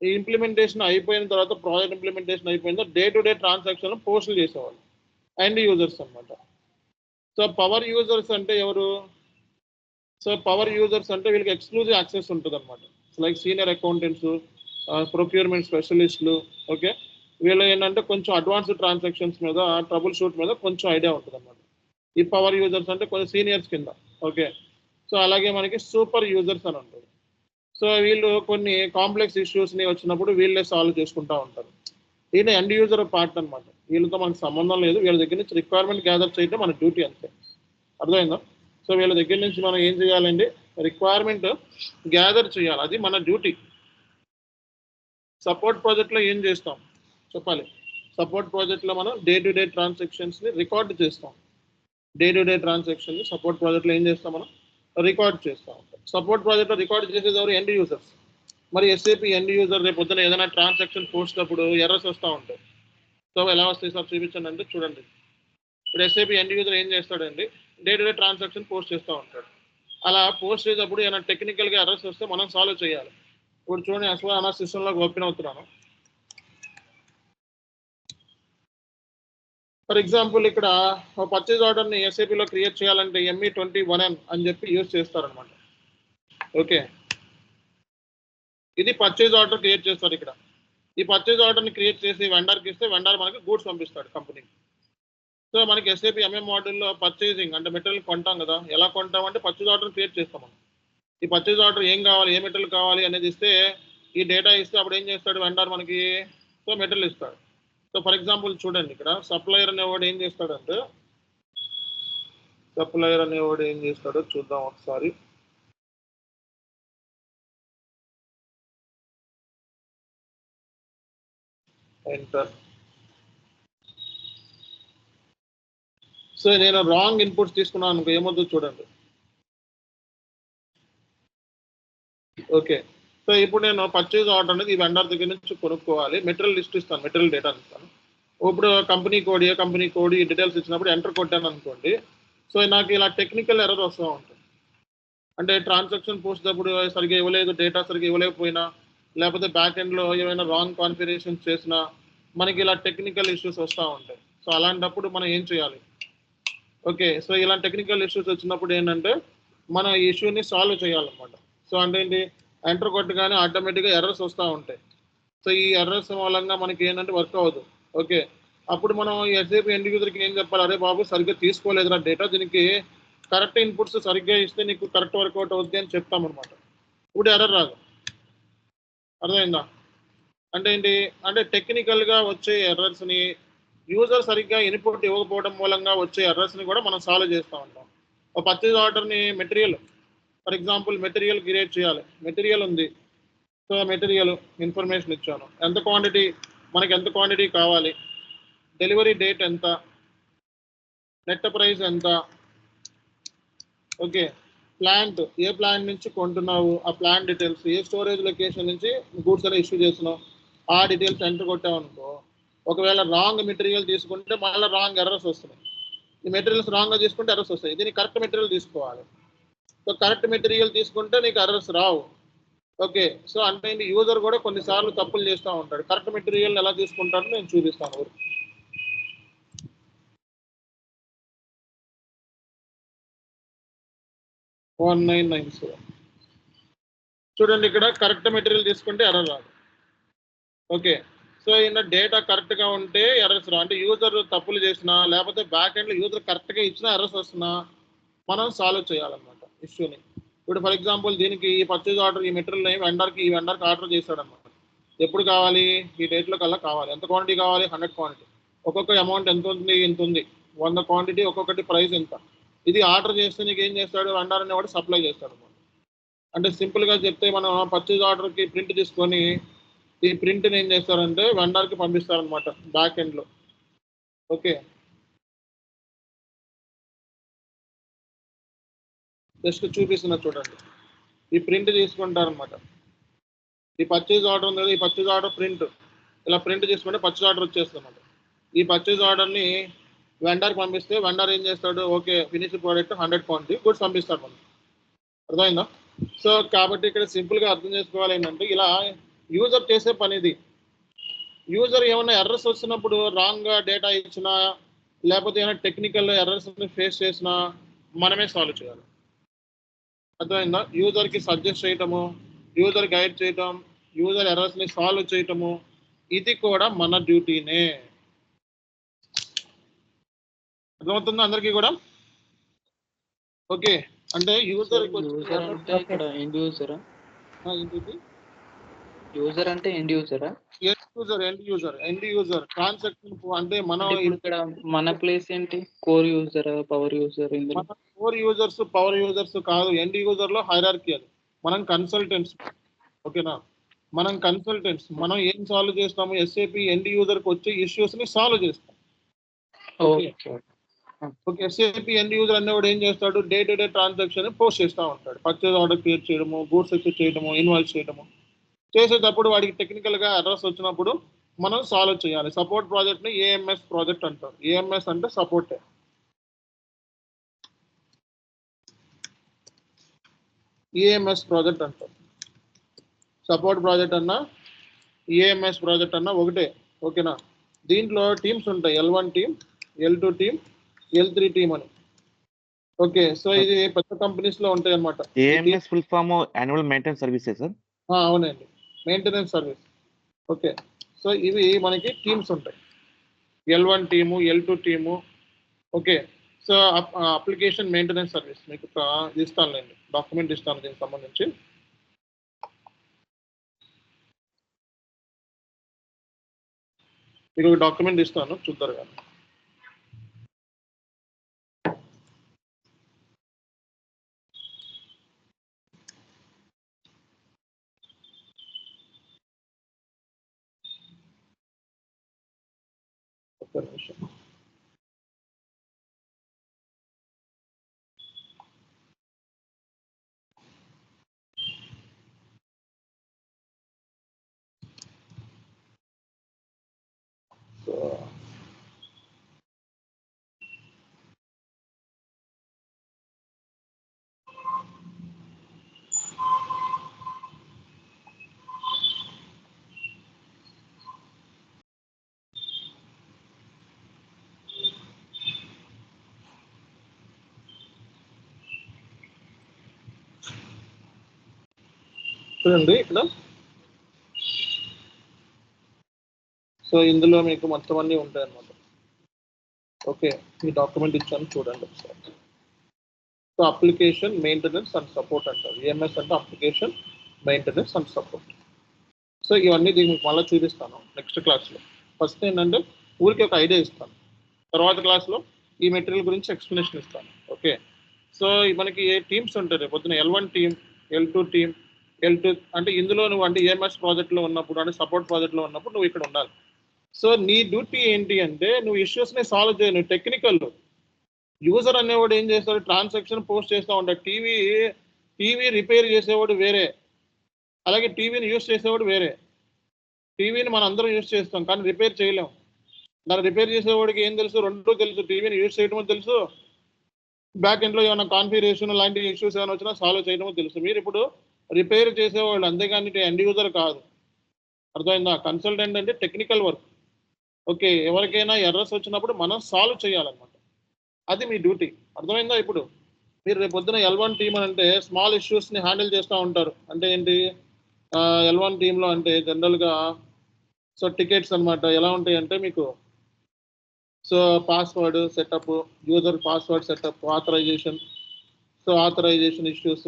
ఈ ఇంప్లిమెంటేషన్ అయిపోయిన తర్వాత, ప్రాజెక్ట్ ఇంప్లిమెంటేషన్ అయిపోయిన తర్వాత డే టు డే ట్రాన్సాక్షన్ పోస్టులు చేసేవాళ్ళు ఎండ్ యూజర్స్ అన్నమాట. సో పవర్ యూజర్స్ అంటే ఎవరు? సో పవర్ యూజర్స్ అంటే వీళ్ళకి ఎక్స్క్లూజివ్ యాక్సెస్ ఉంటుంది అనమాట. లైక్ సీనియర్ అకౌంటెంట్స్, ప్రొక్యూర్మెంట్ స్పెషలిస్టులు. ఓకే, వీళ్ళు ఏంటంటే కొంచెం అడ్వాన్స్డ్ ట్రాన్సాక్షన్స్ మీద, ట్రబుల్ షూట్ మీద కొంచెం ఐడియా ఉంటుంది అనమాట. ఈ పవర్ యూజర్స్ అంటే కొంచెం సీనియర్స్ కింద. ఓకే, సో అలాగే మనకి సూపర్ యూజర్స్ అని ఉంటుంది. సో వీళ్ళు కొన్ని కాంప్లెక్స్ ఇష్యూస్ని వచ్చినప్పుడు వీళ్ళే సాల్వ్ చేసుకుంటూ ఉంటారు. ఈయన ఎండ్ యూజర్ పార్ట్ అనమాట. వీళ్ళతో మనకు సంబంధం లేదు, వీళ్ళ దగ్గర నుంచి రిక్వైర్మెంట్ గ్యాదర్ చేయడం మన డ్యూటీ అంతే. అర్థమైందా? సో వీళ్ళ దగ్గర నుంచి మనం ఏం చేయాలండి, రిక్వైర్మెంట్ గ్యాదర్ చేయాలి, అది మన డ్యూటీ. సపోర్ట్ ప్రాజెక్ట్లో ఏం చేస్తాం చెప్పాలి. సపోర్ట్ ప్రాజెక్ట్లో మనం డే టు డే ట్రాన్సాక్షన్స్ని రికార్డ్ చేస్తాం. డే టు డే ట్రాన్సాక్షన్ని సపోర్ట్ ప్రాజెక్ట్లో ఏం చేస్తాం మనం, రికార్డ్ చేస్తాం. సపోర్ట్ ప్రాజెక్ట్లో రికార్డ్ చేసేది ఎవరు? End users. మరి ఎస్ఏపి ఎండ్ యూజర్ రేపు పొద్దున ఏదైనా ట్రాన్సాక్షన్ పోస్ట్ అప్పుడు ఎర్రర్స్ వస్తూ ఉంటాయి. సో ఎలా వస్తాయి సార్ చూపించండి అంటే చూడండి. ఇప్పుడు ఎస్ఏపి ఎండ్ యూజర్ ఏం చేస్తాడండి, day to day transaction post చేస్తూ ఉంటాడు. అలా పోస్ట్ చేసేటప్పుడు ఏమైనా టెక్నికల్గా ఎర్రర్స్ వస్తే మనం సాల్వ్ చేయాలి. ఇప్పుడు చూడండి, అసలు నా సిస్టంలోకి ఓపెన్ అవుతున్నాను. ఫర్ ఎగ్జాంపుల్ ఇక్కడ పర్చేజ్ ఆర్డర్ని ఎస్ఏపిలో క్రియేట్ చేయాలంటే ME21N అని చెప్పి యూజ్ చేస్తారనమాట. ఓకే, ఇది పర్చేజ్ ఆర్డర్ క్రియేట్ చేస్తారు. ఇక్కడ ఈ పర్చేజ్ ఆర్డర్ని క్రియేట్ చేసి వెండర్కి ఇస్తే వెండర్ మనకి గూడ్స్ పంపిస్తాడు కంపెనీకి. సో మనకి ఎస్ఏపి ఎంఎం మోడల్లో పర్చేజింగ్ అంటే మెటీరియల్ కొంటాం కదా. ఎలా కొంటాం అంటే పర్చేజ్ ఆర్డర్ క్రియేట్ చేస్తాం మనం. ఈ పర్చేజ్ ఆర్డర్ ఏం కావాలి, ఏ మెటీరియల్ కావాలి అనేది ఇస్తే, ఈ డేటా ఇస్తే అప్పుడు ఏం చేస్తాడు వెండర్ మనకి, సో మెటీరియల్ ఇస్తాడు. సో ఫర్ ఎగ్జాంపుల్ చూడండి, ఇక్కడ సప్లయర్ అనేవాడు ఏం చేస్తాడంటే, సప్లయర్ అనేవాడు ఏం చేస్తాడో చూద్దాం ఒకసారి. ఎంటర్. సో నేను రాంగ్ ఇన్పుట్స్ తీసుకున్నాను అనుకో, ఏమవుతుందో చూడండి. ఓకే, సో ఇప్పుడు నేను పర్చేజ్ ఆర్డర్ అనేది ఈ వెండర్ దగ్గర నుంచి కొనుక్కోవాలి. మెటీరియల్ లిస్ట్ ఇస్తాను, మెటీరియల్ డేటా ఇస్తాను. ఇప్పుడు కంపెనీ కోడ్, ఏ కంపెనీ కోడ్, ఈ డీటెయిల్స్ ఇచ్చినప్పుడు ఎంటర్ కొట్టాను అనుకోండి. సో నాకు ఇలా టెక్నికల్ ఎర్రర్ వస్తూ ఉంటుంది. అంటే ట్రాన్సాక్షన్ పోస్ట్ అప్పుడు సరిగ్గా ఇవ్వలేదు, డేటా సరిగ్గా ఇవ్వలేకపోయినా, లేకపోతే బ్యాక్ ఎండ్లో ఏమైనా రాంగ్ కాన్ఫిగరేషన్స్ చేసినా మనకి ఇలా టెక్నికల్ ఇష్యూస్ వస్తూ ఉంటాయి. సో అలాంటప్పుడు మనం ఏం చేయాలి? ఓకే, సో ఇలాంటి టెక్నికల్ ఇష్యూస్ వచ్చినప్పుడు ఏంటంటే మన ఈ ఇష్యూని సాల్వ్ చేయాలన్నమాట. సో అంటే ఏంటి, ఎంటర్ కొట్టగానే ఆటోమేటిక్గా ఎర్రర్స్ వస్తూ ఉంటాయి. సో ఈ ఎర్రర్స్ మూలంగా మనకి ఏంటంటే వర్క్ అవ్వదు. ఓకే, అప్పుడు మనం ఎస్ఏపి ఎండ్ యూజర్కి ఏం చెప్పాలి, అరే బాబు సరిగ్గా తీసుకోలేదురా డేటా, దీనికి కరెక్ట్ ఇన్పుట్స్ సరిగ్గా ఇస్తే నీకు కరెక్ట్ వర్కౌట్ అవుద్ది అని చెప్తామన్నమాట. ఇప్పుడు ఎర్రర్ రాదు. అర్థమైందా? అంటే ఏంటి అంటే టెక్నికల్గా వచ్చే ఎర్రర్స్ని, యూజర్ సరిగ్గా ఇన్పుట్ ఇవ్వకపోవడం మూలంగా వచ్చే ఎర్రర్స్ని కూడా మనం సాల్వ్ చేస్తూ ఉంటాం. ఒక పర్చేజ్ ఆర్డర్ని material, for example material create చేయాలి. మెటీరియల్ ఉంది, సో మెటీరియల్ ఇన్ఫర్మేషన్ ఇచ్చాను. ఎంత క్వాంటిటీ, మనకి ఎంత క్వాంటిటీ కావాలి, డెలివరీ డేట్ ఎంత, నెట్ ప్రైస్ ఎంత, ఓకే, ప్లాంట్ ఏ ప్లాంట్ నుంచి కొంటున్నావు, ఆ ప్లాంట్ డీటెయిల్స్, ఏ స్టోరేజ్ లొకేషన్ నుంచి గూడ్స్ అనేది ఇష్యూ చేస్తున్నావు, ఆ డీటెయిల్స్ ఎంటర్ కొట్టావు అనుకో. ఒకవేళ రాంగ్ మెటీరియల్ తీసుకుంటే మళ్ళీ రాంగ్ ఎర్రర్స్ వస్తున్నాయి. ఈ మెటీరియల్స్ రాంగ్గా తీసుకుంటే ఎర్రర్స్ వస్తాయి. దీనికి కరెక్ట్ మెటీరియల్ తీసుకోవాలి. సో కరెక్ట్ మెటీరియల్ తీసుకుంటే నీకు ఎర్రర్స్ రావు. ఓకే, సో అంటే యూజర్ కూడా కొన్నిసార్లు తప్పులు చేస్తూ ఉంటాడు. కరెక్ట్ మెటీరియల్ ఎలా తీసుకుంటాడో నేను చూపిస్తాను. 1997 చూడండి, ఇక్కడ కరెక్ట్ మెటీరియల్ తీసుకుంటే ఎర్రర్ రాదు. ఓకే, సో ఈయన డేటా కరెక్ట్గా ఉంటే ఎర్రర్స్ రావు. అంటే యూజర్ తప్పులు చేసినా లేకపోతే బ్యాక్ ఎండ్లో యూజర్ కరెక్ట్గా ఇచ్చినా ఎర్రర్స్ వస్తున్నా మనం సాల్వ్ చేయాలన్నమాట ఇష్యూని. ఇప్పుడు ఫర్ ఎగ్జాంపుల్ దీనికి ఈ పర్చేజ్ ఆర్డర్, ఈ మెటీరియల్ ఈ వెండర్కి ఆర్డర్ చేశాడనమాట. ఎప్పుడు కావాలి, ఈ డేట్లో కల్లా కావాలి. ఎంత క్వాంటిటీ కావాలి, 100 క్వాంటిటీ. ఒక్కొక్క అమౌంట్ ఎంత ఉంది, ఇంత ఉంది, 100 క్వాంటిటీ, ఒక్కొక్కటి ప్రైస్ ఎంత. ఇది ఆర్డర్ చేస్తే నీకు ఏం చేస్తాడు, వెండర్ అనేవాడు సప్లై చేస్తాడు అనమాట. అంటే సింపుల్గా చెప్తే మనం పర్చేజ్ ఆర్డర్కి ప్రింట్ తీసుకొని ఈ ప్రింట్ని ఏం చేస్తారంటే వెండర్కి పంపిస్తారనమాట బ్యాక్ ఎండ్లో. ఓకే, జస్ట్ చూపిస్తున్నా చూడండి. ఈ ప్రింట్ తీసుకుంటారనమాట. ఈ పర్చేజ్ ఆర్డర్ ఉంది కదా, ఈ పర్చేజ్ ఆర్డర్ ప్రింట్ ఇలా ప్రింట్ తీసుకుంటే పర్చేజ్ ఆర్డర్ వచ్చేస్తుంది అనమాట. ఈ పర్చేజ్ ఆర్డర్ని వెండర్కి పంపిస్తే వెండర్ ఏం చేస్తాడు, okay finished product 100 quantity goods పంపిస్తాడు మనకి. అర్థమైందా? సో కాబట్టి ఇక్కడ సింపుల్గా అర్థం చేసుకోవాలి ఏంటంటే, ఇలా యూజర్ చేసే పని ఇది. యూజర్ ఏమైనా ఎర్రర్స్ వచ్చినప్పుడు రాంగ్గా డేటా ఇచ్చినా లేకపోతే ఏమైనా టెక్నికల్ ఎర్రర్స్ని ఫేస్ చేసినా మనమే సాల్వ్ చేయాలి. అర్థమైందా? యూజర్కి సజెస్ట్ చేయటము, యూజర్ గైడ్ చేయటం, యూజర్ ఎర్రర్స్ని సాల్వ్ చేయటము, ఇది కూడా మన డ్యూటీనే. అర్థమవుతుందా అందరికీ కూడా? ఓకే, అంటే యూజర్ అంటే ఇక్కడ ఎండ్ యూజరా? యూజర్ అంటే ఎండ్ యూజరా? ఎండ్ యూజర్ ట్రాన్సాక్షన్ అంటే మనం ఇక్కడ మన ప్లేస్ ఏంటి, కోర్ యూజరా, పవర్ యూజర్? మన కోర్ యూజర్స్, పవర్ యూజర్స్ కాదు. ఎండ్ యూజర్ లో హైరార్కీ అది. మనం కన్సల్టెంట్స్. ఓకేనా, మనం కన్సల్టెంట్స్. మనం ఏం సాల్వ్ చేస్తాము, ఎస్ఏపి ఎండ్ యూజర్కి వచ్చే ఇష్యూస్ ని సాల్వ్ చేస్తాం. ఓకే, ఎస్ఏపి ఎండ్ యూజర్ అనేవాడు ఏం చేస్తాడు, day to day transaction post చేస్తూ ఉంటాడు. పర్చేజ్ ఆర్డర్ క్రియేట్ చేయడము, గూడ్స్ ఎక్కి చేయడము, ఇన్వాయిస్ చేయడము. చేసేటప్పుడు వాడికి టెక్నికల్గా ఎర్రర్స్ వచ్చినప్పుడు మనం సాల్వ్ చేయాలి. సపోర్ట్ ప్రాజెక్ట్ని ఏఎంఎస్ ప్రాజెక్ట్ అంటారు. ఏఎంఎస్ అంటే సపోర్టే. ఏఎంఎస్ ప్రాజెక్ట్ అంటారు. సపోర్ట్ ప్రాజెక్ట్ అన్నా ఏఎంఎస్ ప్రాజెక్ట్ అన్నా ఒకటే. ఓకేనా, దీంట్లో టీమ్స్ ఉంటాయి, L1 team, L2 team, L3 team అని. ఓకే, సో ఇది పెద్ద కంపెనీస్ లో ఉంటాయి అన్నమాట. AMS full form annual maintenance services sir. అవునండి, మెయింటెనెన్స్ సర్వీస్. ఓకే, సో ఇవి మనకి టీమ్స్ ఉంటాయి, L1 team, L2 team. Okay, so application maintenance service మీకు ఇస్తానులేండి, డాక్యుమెంట్ ఇస్తాను దీనికి సంబంధించి. మీకు ఒక డాక్యుమెంట్ ఇస్తాను, చూద్దరు కానీ. ఒక్క నిమిషం. చూడండి ఇక్కడ. సో ఇందులో మీకు మొత్తం అన్నీ ఉంటాయి అన్నమాట. ఓకే, ఈ డాక్యుమెంట్ ఇచ్చాను చూడండి ఒకసారి. So application maintenance and support అంటారు. ఏఎంఎస్ అంటే application maintenance and support. So ఇవన్నీ దీనికి మళ్ళీ చూపిస్తాను నెక్స్ట్ క్లాస్లో. ఫస్ట్ ఏంటంటే ఊరికి ఒక ఐడియా ఇస్తాను, తర్వాత క్లాస్లో ఈ మెటీరియల్ గురించి ఎక్స్ప్లెనేషన్ ఇస్తాను. ఓకే, సో మనకి టీమ్స్ ఉంటాయి రేపు పొద్దున L1 team, L2 team, L2 అంటే ఇందులో నువ్వు అంటే EMS ప్రాజెక్ట్లో ఉన్నప్పుడు అంటే సపోర్ట్ ప్రాజెక్ట్లో ఉన్నప్పుడు నువ్వు ఇక్కడ ఉండాలి. సో నీ డ్యూటీ ఏంటి అంటే నువ్వు ఇష్యూస్ని సాల్వ్ చేయ, నువ్వు టెక్నికల్. యూజర్ అనేవాడు ఏం చేస్తాడు, ట్రాన్సాక్షన్ పోస్ట్ చేస్తూ ఉంటాడు. టీవీ రిపేర్ చేసేవాడు వేరే, అలాగే టీవీని యూజ్ చేసేవాడు వేరే. టీవీని మనం అందరం యూజ్ చేస్తాం కానీ రిపేర్ చేయలేం. దాన్ని రిపేర్ చేసేవాడికి ఏం తెలుసు, రెండూ తెలుసు. టీవీని యూజ్ చేయడమో తెలుసు, బ్యాక్ ఎండ్లో ఏమైనా కాన్ఫిగరేషన్ లాంటి ఇష్యూస్ ఏమైనా వచ్చినా సాల్వ్ చేయడమో తెలుసు. మీరు ఇప్పుడు రిపేర్ చేసేవాళ్ళు, అంతేగాని ఎండ్ యూజర్ కాదు. అర్థమైందా? కన్సల్టెంట్ అంటే టెక్నికల్ వర్క్. ఓకే, ఎవరికైనా ఎర్రర్స్ వచ్చినప్పుడు మనం సాల్వ్ చేయాలన్నమాట. అది మీ డ్యూటీ. అర్థమైందా? ఇప్పుడు మీరు రేపు పొద్దున L1 టీమ్ అంటే స్మాల్ ఇష్యూస్ని హ్యాండిల్ చేస్తూ ఉంటారు. అంటే ఏంటి, L1 టీంలో అంటే జనరల్గా సో టికెట్స్ అనమాట ఎలా ఉంటాయి అంటే మీకు so password setup, user password setup, authorization, so authorization issues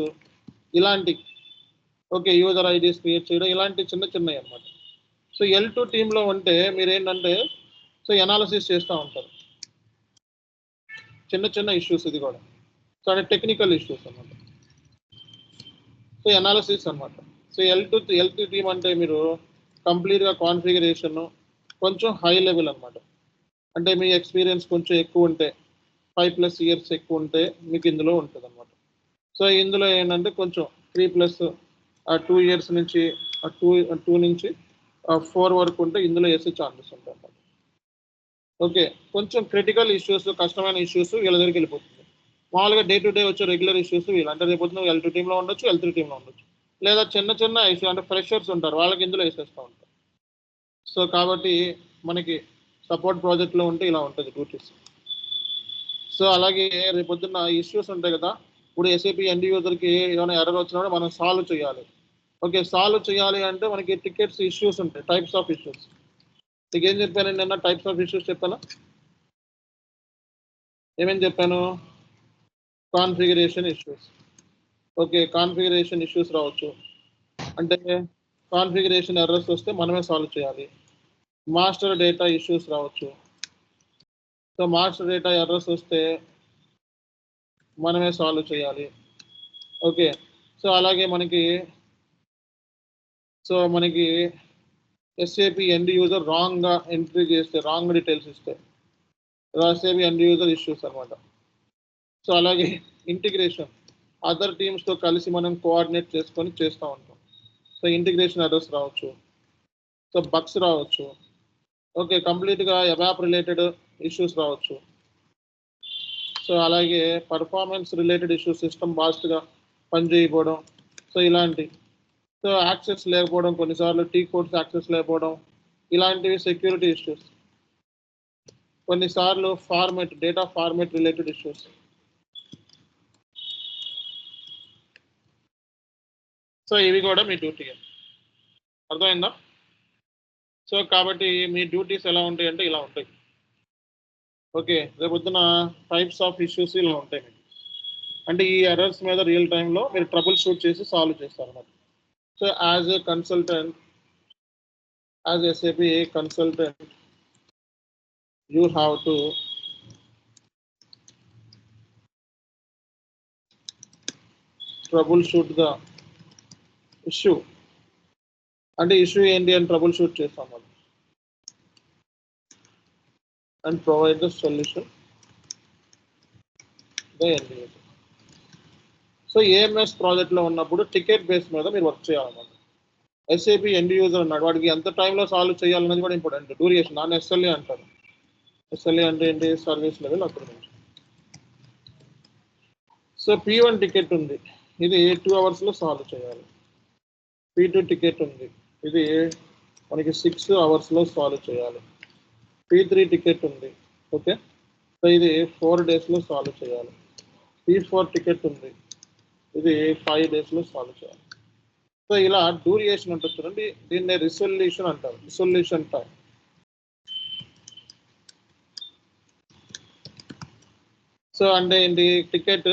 ఇలాంటి, ఓకే, యూజర్ ఐడీస్ క్రియేట్ చేయడం, ఇలాంటి చిన్నవి అనమాట. సో L2 టీంలో ఉంటే మీరు ఏంటంటే సో ఎనాలిసిస్ చేస్తూ ఉంటారు చిన్న ఇష్యూస్. ఇది కూడా సో అంటే టెక్నికల్ ఇష్యూస్ అనమాట. సో ఎనాలిసిస్ అనమాట. సో L2 టీమ్ అంటే మీరు కంప్లీట్గా కాన్ఫిగరేషన్ కొంచెం హై లెవెల్ అనమాట. అంటే మీ ఎక్స్పీరియన్స్ కొంచెం ఎక్కువ ఉంటే 5+ ఇయర్స్ ఎక్కువ ఉంటే మీకు ఇందులో ఉంటుంది అనమాట. సో ఇందులో ఏంటంటే కొంచెం 3+ 2 ఇయర్స్ నుంచి 2 నుంచి 4 వరకు ఉంటే ఇందులో వేసే ఛాన్సెస్ ఉంటాయి అన్నమాట. ఓకే, కొంచెం క్రిటికల్ ఇష్యూస్, కష్టమైన ఇష్యూస్ వీళ్ళ దగ్గరికి వెళ్ళిపోతుంది. మామూలుగా డే టు డే వచ్చే రెగ్యులర్ ఇష్యూస్ వీళ్ళు అంటే రేపు నువ్వు L2 టీంలో ఉండొచ్చు, L3 టీంలో ఉండొచ్చు, లేదా చిన్న ఇష్యూ అంటే ఫ్రెషర్స్ ఉంటారు వాళ్ళకి ఇందులో వేసేస్తూ ఉంటారు. సో కాబట్టి మనకి సపోర్ట్ ప్రాజెక్ట్లో ఉంటే ఇలా ఉంటుంది డ్యూటీస్. సో అలాగే రేపు పొద్దున్న ఇష్యూస్ ఉంటాయి కదా, ఇప్పుడు SAP ఎండ్ యూజర్కి ఏమైనా ఎర్రర్ వచ్చినప్పుడు మనం సాల్వ్ చేయాలి. ఓకే, సాల్వ్ చేయాలి అంటే మనకి టికెట్స్ ఇష్యూస్ ఉంటాయి, టైప్స్ ఆఫ్ ఇష్యూస్. మీకు ఏం చెప్పానండి అన్న, టైప్స్ ఆఫ్ ఇష్యూస్ చెప్పానా? ఏమేమి చెప్పాను? Configuration issues. Okay, configuration issues రావచ్చు, అంటే కాన్ఫిగరేషన్ ఎర్రర్స్ వస్తే మనమే సాల్వ్ చేయాలి. మాస్టర్ డేటా ఇష్యూస్ రావచ్చు. సో మాస్టర్ డేటా ఎర్రర్స్ వస్తే మనమే సాల్వ్ చేయాలి. ఓకే, సో అలాగే మనకి SAP ఎండ్ యూజర్ రాంగ్గా ఎంట్రీ చేస్తే, రాంగ్ డీటెయిల్స్ ఇస్తే SAP ఎండ్ యూజర్ ఇష్యూస్ అనమాట. సో అలాగే ఇంటిగ్రేషన్, అదర్ టీమ్స్తో కలిసి మనం కోఆర్డినేట్ చేసుకొని చేస్తూ ఉంటాం. సో ఇంటిగ్రేషన్ ఎర్రర్స్ రావచ్చు, సో బగ్స్ రావచ్చు. ఓకే, కంప్లీట్గా అబాప్ రిలేటెడ్ ఇష్యూస్ రావచ్చు. సో అలాగే పర్ఫార్మెన్స్ రిలేటెడ్ ఇష్యూస్, సిస్టమ్ ఫాస్ట్గా పనిచేయకపోవడం, సో ఇలాంటి. సో యాక్సెస్ లేకపోవడం, కొన్నిసార్లు టీ కోడ్స్ యాక్సెస్ లేకపోవడం, ఇలాంటివి సెక్యూరిటీ ఇష్యూస్. కొన్నిసార్లు data format related issues. So ఇవి కూడా మీ డ్యూటీ. అర్థమైందా? సో కాబట్టి మీ డ్యూటీస్ ఎలా ఉంటాయి అంటే ఇలా ఉంటాయి. ఓకే, రేపొద్దున టైప్స్ ఆఫ్ ఇష్యూస్ ఇలా ఉంటాయి మీకు. అంటే ఈ ఎర్రర్స్ మీద రియల్ టైంలో మీరు ట్రబుల్ షూట్ చేసి సాల్వ్ చేస్తారు అన్నమాట. So as a consultant, as SAP consultant, you have to troubleshoot the issue. అంటే ఇష్యూ ఏంటి అని ట్రబుల్ షూట్ చేస్తాం మనం, and provide the solution the end user. So AMS ప్రాజెక్ట్లో ఉన్నప్పుడు టికెట్ బేస్ మీద మీరు వర్క్ చేయాలన్నమాట. SAP ఎండ్ యూజర్ అన్నాడు, వాడికి ఎంత టైంలో సాల్వ్ చేయాలన్నది కూడా ఇంపార్టెంట్. డ్యూరేషన్, దాన్ని SLA అంటారు. SLA అంటే ఏంటి? Service level agreement. So P1 ticket ఉంది, ఇది 2 అవర్స్లో సాల్వ్ చేయాలి. P2 టికెట్ ఉంది, ఇది మనకి 6 అవర్స్లో సాల్వ్ చేయాలి. P3 టికెట్ ఉంది, ఓకే, సో ఇది 4 డేస్లో సాల్వ్ చేయాలి. P4 టికెట్ ఉంది, ఇది 5 డేస్లో సాల్వ్ చేయాలి. సో ఇలా డ్యూరేషన్ ఉంటుంది చూడండి, దీన్ని రిసొల్యూషన్ అంటారు, రిసొల్యూషన్ టైం. సో అంటే ఏంటి, టికెట్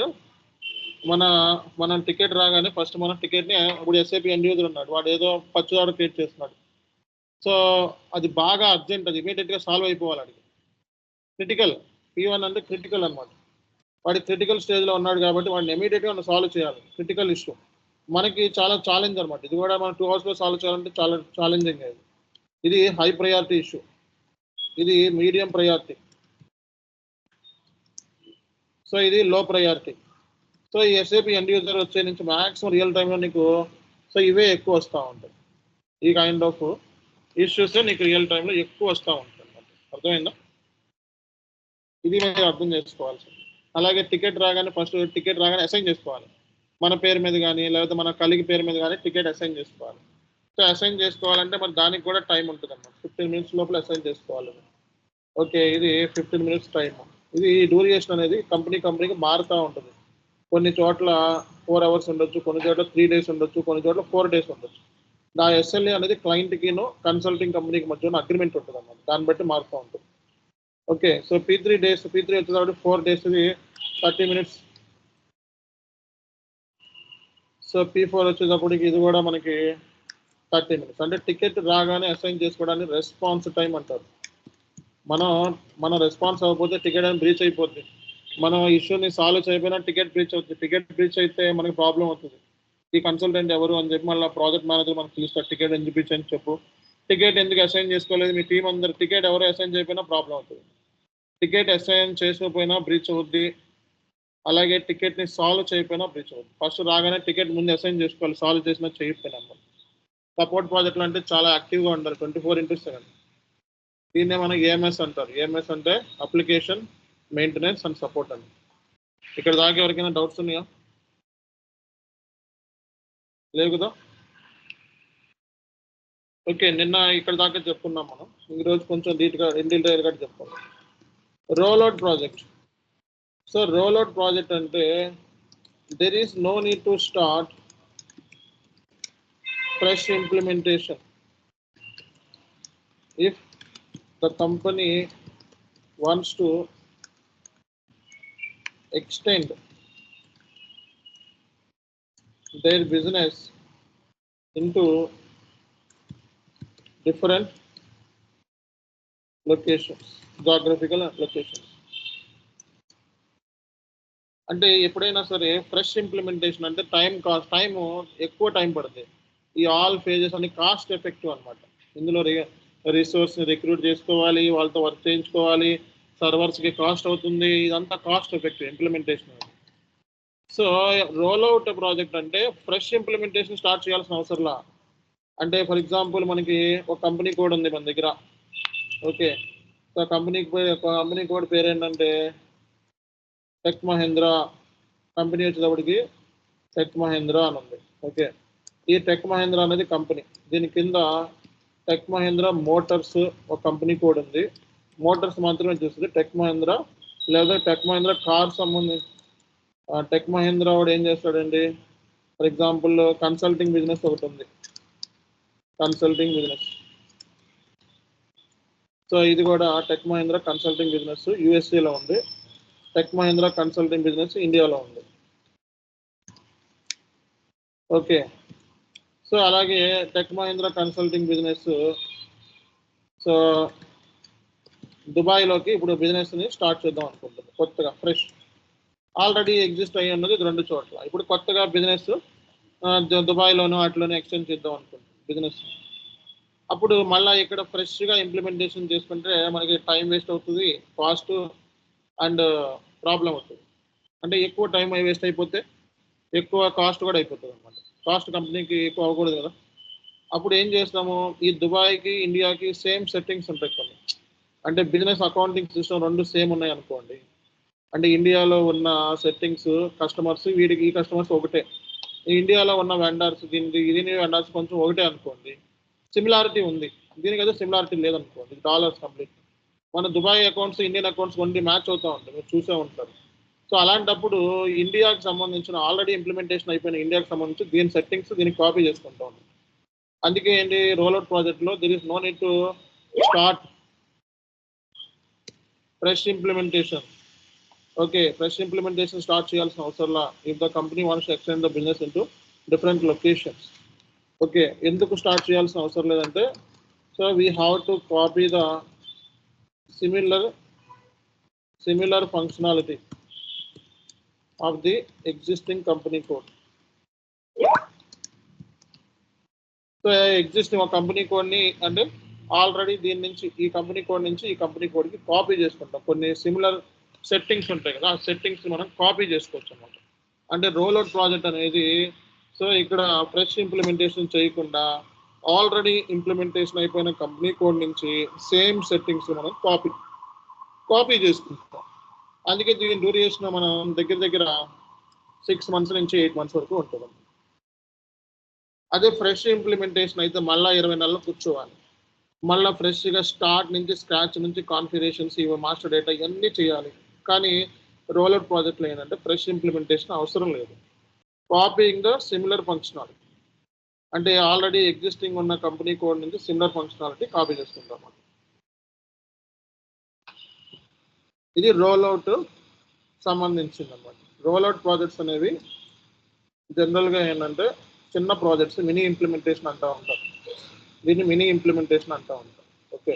మనం టికెట్ రాగానే ఫస్ట్ మనం టికెట్ని, ఇప్పుడు SAP ఎండ్ యూజర్ ఉన్నాడు, వాడు ఏదో పచ్చుదారు క్రియేట్ చేస్తున్నాడు. సో అది బాగా అర్జెంట్, అది ఇమీడియట్గా సాల్వ్ అయిపోవాలి. అది క్రిటికల్. P1 అంటే క్రిటికల్ అనమాట. వాడి క్రిటికల్ స్టేజ్లో ఉన్నాడు కాబట్టి వాడిని ఇమీడియట్గా మనం సాల్వ్ చేయాలి. క్రిటికల్ ఇష్యూ మనకి చాలా ఛాలెంజ్ అనమాట. ఇది కూడా మనం 2 అవర్స్లో సాల్వ్ చేయాలంటే చాలా ఛాలెంజింగ్. ఇది హై ప్రయారిటీ ఇష్యూ, ఇది మీడియం ప్రయారిటీ, సో ఇది లో ప్రయారిటీ. సో ఈ SAP ఎండ్ యూజర్ వచ్చే నుంచి మ్యాక్సిమం రియల్ టైంలో నీకు సో ఇవే ఎక్కువ వస్తూ ఉంటాయి. ఈ కైండ్ ఆఫ్ ఇష్యూస్ నీకు రియల్ టైంలో ఎక్కువ వస్తూ ఉంటాయి అన్నమాట. అర్థమైందా? ఇది మీరు అర్థం చేసుకోవాలి. అలాగే టికెట్ రాగానే ఫస్ట్ టికెట్ రాగానే అసైన్ చేసుకోవాలి. మన పేరు మీద కానీ లేకపోతే మన కలిగి పేరు మీద కానీ టికెట్ అసైన్ చేసుకోవాలి. సో అసైన్ చేసుకోవాలంటే మరి దానికి కూడా టైం ఉంటుంది అన్నమాట. 15 minutes లోపల అసైన్ చేసుకోవాలి. ఓకే, ఇది 15 minutes టైం. ఇది డ్యూరేషన్ అనేది కంపెనీకి మారుతూ ఉంటుంది. కొన్ని చోట్ల 4 hours ఉండొచ్చు, కొన్ని చోట్ల 3 days ఉండొచ్చు, కొన్ని చోట్ల 4 days ఉండొచ్చు. ఆ SLA అనేది క్లయింట్కిను కన్సల్టింగ్ కంపెనీకి మధ్య అగ్రిమెంట్ ఉంటుంది అన్నమాట. దాన్ని బట్టి మారుతూ ఉంటుంది. ఓకే, సో P3 వచ్చేటప్పుడు 4 days, ఇది 30 minutes. సో P4 వచ్చేటప్పటికి ఇది కూడా మనకి 30 minutes. అంటే టికెట్ రాగానే అసైన్ చేసుకోవడానికి రెస్పాన్స్ టైం అంటారు. మన రెస్పాన్స్ అవ్వకపోతే టికెట్ అని బ్రీచ్ అయిపోద్ది. మనం ఇష్యూని సాల్వ్ చేయకపోయినా టికెట్ బ్రీచ్ అవుతుంది. టికెట్ బ్రీచ్ అయితే మనకి ప్రాబ్లం అవుతుంది. ఈ కన్సల్టెంట్ ఎవరు అని చెప్పి మళ్ళీ ప్రాజెక్ట్ మేనేజర్ మనకు పిలుస్తారు. టికెట్ ఎందుకు బ్రీచ్ అని చెప్పు, టికెట్ ఎందుకు అసైన్ చేసుకోలేదు, మీ టీం అందరు టికెట్ ఎవరు అసైన్ చేయకపోయినా ప్రాబ్లం అవుతుంది. టికెట్ అసైన్ చేసుకోకపోయినా బ్రీచ్ అవుద్ది. అలాగే టికెట్ని సాల్వ్ చేయకపోయినా బ్రీచ్ అవుతుంది. ఫస్ట్ రాగానే టికెట్ ముందు అసైన్ చేసుకోవాలి, సాల్వ్ చేసినా చేయకపోయినా. సపోర్ట్ ప్రాజెక్టులు అంటే చాలా యాక్టివ్గా ఉంటారు 24/7. దీన్నే మనం AMS అంటారు. AMS అంటే అప్లికేషన్ మెయింటెనెన్స్ అండ్ సపోర్ట్ అండి. ఇక్కడ దాకా ఎవరికైనా డౌట్స్ ఉన్నాయా? లేవు కదా? ఓకే, నిన్న ఇక్కడ దాకా చెప్పుకున్నాం మనం. ఈరోజు కొంచెం డీటెయిల్గా చెప్పుకున్నాం. Rollout project. So rollout project అంటే there is no need to start fresh implementation if the company wants to extend their business into different locations, geographical locations. అంటే ఎప్పుడైనా సరే ఫ్రెష్ ఇంప్లిమెంటేషన్ అంటే టైం ఎక్కువ టైం పడుతుంది. ఈ ఆల్ ఫేజెస్ అన్ని cost effective అనమాట. ఇందులో రిసోర్స్ని రిక్రూట్ చేసుకోవాలి, వాళ్ళతో వర్క్ చేయించుకోవాలి, సర్వర్స్కి కాస్ట్ అవుతుంది. ఇదంతా cost effective implementation. So rollout project అంటే ఫ్రెష్ ఇంప్లిమెంటేషన్ స్టార్ట్ చేయాల్సిన అవసరంలా. అంటే ఫర్ ఎగ్జాంపుల్ మనకి ఒక కంపెనీ కోడ్ ఉంది మన దగ్గర. ఓకే, సో కంపెనీ కోడ్ పేరు ఏంటంటే టెక్ మహేంద్ర. కంపెనీ వచ్చేటప్పటికి టెక్ మహేంద్ర అని ఉంది. ఓకే, ఈ టెక్ మహేంద్ర అనేది కంపెనీ. దీని కింద టెక్ మహేంద్ర మోటార్స్ ఒక కంపెనీ కోడ్ ఉంది. మోటార్స్ మాత్రమే చూస్తుంది టెక్ మహేంద్ర. లేదా టెక్ మహేంద్ర కార్ సంబంధించి టెక్ మహేంద్ర వాడు ఏం చేస్తాడండి, ఫర్ ఎగ్జాంపుల్ కన్సల్టింగ్ బిజినెస్ ఒకటి ఉంది. Consulting business. సో ఇది కూడా Tech Mahindra consulting business USA ఉంది. టెక్ మహేంద్ర కన్సల్టింగ్ బిజినెస్ ఇండియాలో ఉంది. ఓకే, సో అలాగే Tech Mahindra consulting business so దుబాయ్లోకి ఇప్పుడు బిజినెస్ని స్టార్ట్ చేద్దాం అనుకుంటుంది. కొత్తగా ఫ్రెష్ ఆల్రెడీ ఎగ్జిస్ట్ అయ్యి ఉన్నది 2 చోట్ల. ఇప్పుడు కొత్తగా బిజినెస్ దుబాయ్లోనూ అట్లోనే ఎక్స్టెండ్ చేద్దాం అనుకుంటుంది బిజినెస్. అప్పుడు మళ్ళీ ఇక్కడ ఫ్రెష్గా ఇంప్లిమెంటేషన్ చేసుకుంటే మనకి టైం వేస్ట్ అవుతుంది, కాస్ట్ అండ్ ప్రాబ్లం అవుతుంది. అంటే ఎక్కువ టైం వేస్ట్ అయిపోతే ఎక్కువ కాస్ట్ కూడా అయిపోతుంది అనమాట. కాస్ట్ కంపెనీకి ఎక్కువ అవ్వకూడదు కదా. అప్పుడు ఏం చేస్తాము, ఈ దుబాయ్కి ఇండియాకి సేమ్ సెట్టింగ్స్ ఉంటాయి కొన్ని. అంటే బిజినెస్ అకౌంటింగ్ సిస్టమ్ 2 సేమ్ ఉన్నాయి అనుకోండి. అంటే ఇండియాలో ఉన్న సెట్టింగ్స్ కస్టమర్స్ ఈ కస్టమర్స్ ఒకటే. ఇండియాలో ఉన్న వెండర్స్ దీని వెండర్స్ కొంచెం ఒకటే అనుకోండి. సిమిలారిటీ ఉంది, దీనికైతే సిమిలారిటీ లేదనుకోండి. Dollars complete. మన దుబాయ్ అకౌంట్స్ ఇండియన్ అకౌంట్స్ కొన్ని మ్యాచ్ అవుతూ ఉంటాయి, మీరు చూసే ఉంటారు. సో అలాంటప్పుడు ఇండియాకి సంబంధించిన ఆల్రెడీ ఇంప్లిమెంటేషన్ అయిపోయిన ఇండియాకి సంబంధించి దీని సెట్టింగ్స్ దీనికి కాపీ చేసుకుంటూ ఉంటాం. అందుకే ఏంటి రోల్అవుట్ ప్రాజెక్ట్లో there is no need to start fresh implementation. Okay, fresh implementation start చేయాల్సిన అవసరంలా if the company wants to extend the business into different locations. Okay, ఎందుకు స్టార్ట్ చేయాల్సిన అవసరం లేదంటే so we have to copy the similar functionality of the existing company code. So existing ఒక company కోడ్ని అంటే already దీని నుంచి ఈ కంపెనీ కోడ్ నుంచి ఈ కంపెనీ కోడ్కి కాపీ చేసుకుంటాం. కొన్ని సిమిలర్ సెట్టింగ్స్ ఉంటాయి కదా, ఆ సెట్టింగ్స్ మనం కాపీ చేసుకోవచ్చు అన్నమాట. అంటే రోల్అవుట్ ప్రాజెక్ట్ అనేది సో ఇక్కడ ఫ్రెష్ ఇంప్లిమెంటేషన్ చేయకుండా ఆల్రెడీ ఇంప్లిమెంటేషన్ అయిపోయిన కంపెనీ కోడ్ నుంచి సేమ్ సెట్టింగ్స్ మనం కాపీ చేసుకుంటాం. అందుకే దీని డ్యూరేషన్ మనం దగ్గర 6 months నుంచి 8 months వరకు ఉంటుంది. అదే ఫ్రెష్ ఇంప్లిమెంటేషన్ అయితే మళ్ళీ 20 నెలలు కూర్చోవాలి. మళ్ళీ ఫ్రెష్గా స్టార్ట్ నుంచి స్క్రాచ్ నుంచి కాన్ఫిగరేషన్స్ ఇవి మాస్టర్ డేటా ఇవన్నీ చేయాలి. కానీ రోల్అవుట్ ప్రాజెక్ట్లో ఏంటంటే ఫ్రెష్ ఇంప్లిమెంటేషన్ అవసరం లేదు. కాపీయింగ్ ద సిమిలర్ ఫంక్షనాలిటీ అంటే ఆల్రెడీ ఎగ్జిస్టింగ్ ఉన్న కంపెనీ కోడ్ నుంచి సిమిలర్ ఫంక్షనాలిటీ కాపీ చేసుకుంటాం. ఇది రోల్అవుట్ సంబంధించింది అన్నమాట. రోల్అవుట్ ప్రాజెక్ట్స్ అనేవి జనరల్గా ఏంటంటే చిన్న ప్రాజెక్ట్స్ మినీ ఇంప్లిమెంటేషన్ అంటూ ఉంటారు. దీన్ని మినీ ఇంప్లిమెంటేషన్ అంటూ ఉంటారు. ఓకే,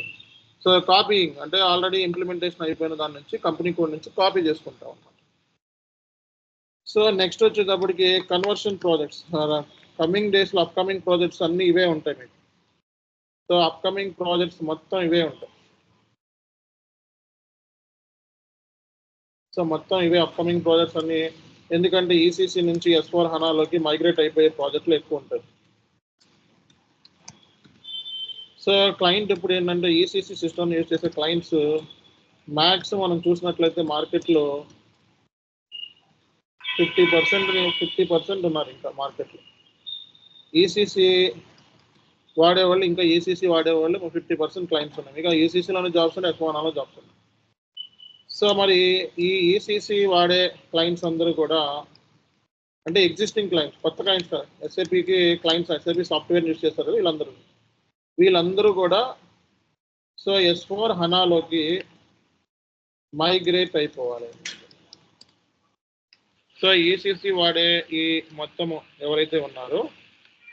సో కాపీయింగ్ అంటే ఆల్రెడీ ఇంప్లిమెంటేషన్ అయిపోయిన దాని నుంచి కంపెనీ కోడ్ నుంచి కాపీ చేసుకుంటాం అన్నమాట. సో నెక్స్ట్ వచ్చేటప్పటికి కన్వర్షన్ ప్రాజెక్ట్స్. కమింగ్ డేస్లో అప్కమింగ్ ప్రాజెక్ట్స్ అన్నీ ఇవే ఉంటాయి మీకు. సో అప్కమింగ్ ప్రాజెక్ట్స్ మొత్తం ఇవే ఉంటాయి. సో మొత్తం ఇవే అప్కమింగ్ ప్రాజెక్ట్స్ అన్నీ, ఎందుకంటే ఈసీసీ నుంచి S/4HANAలోకి మైగ్రేట్ అయిపోయే ప్రాజెక్టులు ఎక్కువ ఉంటాయి. సో క్లయింట్ ఇప్పుడు ఏంటంటే ఈసీసీ సిస్టమ్ యూజ్ చేసే క్లయింట్స్ మ్యాక్స్ మనం చూసినట్లయితే మార్కెట్లో 50% ఉన్నారు ఇంకా మార్కెట్లో. ఈసీసీ వాడేవాళ్ళు ఇంకా ఈసీసీ వాడేవాళ్ళు 50% క్లయింట్స్ ఉన్నాయి. ఇంకా ఈసీసీలోనే జాబ్స్ ఉన్నాయి, S/4HANAలో జాబ్స్ ఉన్నాయి. సో మరి ఈ ఈసీసీ వాడే క్లయింట్స్ అందరూ కూడా అంటే ఎగ్జిస్టింగ్ క్లయింట్స్, కొత్త క్లయింట్స్ కాదు, ఎస్ఏపీకి క్లయింట్స్, ఎస్ఏపీ సాఫ్ట్వేర్ యూజ్ చేస్తారు వీళ్ళందరూ కూడా సో S/4HANAలోకి మైగ్రేట్ అయిపోవాలి. సో ఈసీసీ వాడే ఈ మొత్తము ఎవరైతే ఉన్నారో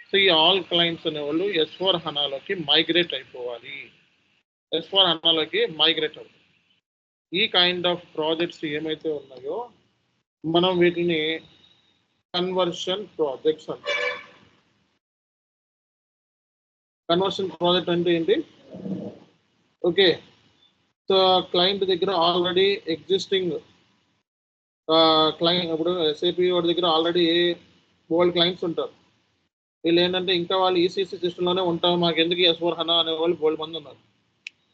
సో ఈ ఆల్ క్లయింట్స్ అనేవాళ్ళు S/4HANAలోకి మైగ్రేట్ అయిపోవాలి. S/4HANAలోకి మైగ్రేట్ అవుతుంది. ఈ కైండ్ ఆఫ్ ప్రాజెక్ట్స్ ఏమైతే ఉన్నాయో మనం వీటిని కన్వర్షన్ ప్రాజెక్ట్స్ అంటాం. కన్వర్షన్ ప్రాజెక్ట్ అంటే ఏంటి? ఓకే, సో క్లయింట్ దగ్గర ఆల్రెడీ ఎగ్జిస్టింగ్ క్లయింట్, ఇప్పుడు ఎస్ఏపీ వాడి దగ్గర ఆల్రెడీ బోల్డ్ క్లయింట్స్ ఉంటారు. వీళ్ళు ఏంటంటే ఇంకా వాళ్ళు ఈసీసీ సిస్టంలోనే ఉంటారు, మాకు ఎందుకు S/4HANA అనే వాళ్ళు బోల్డ్ మంది ఉన్నారు.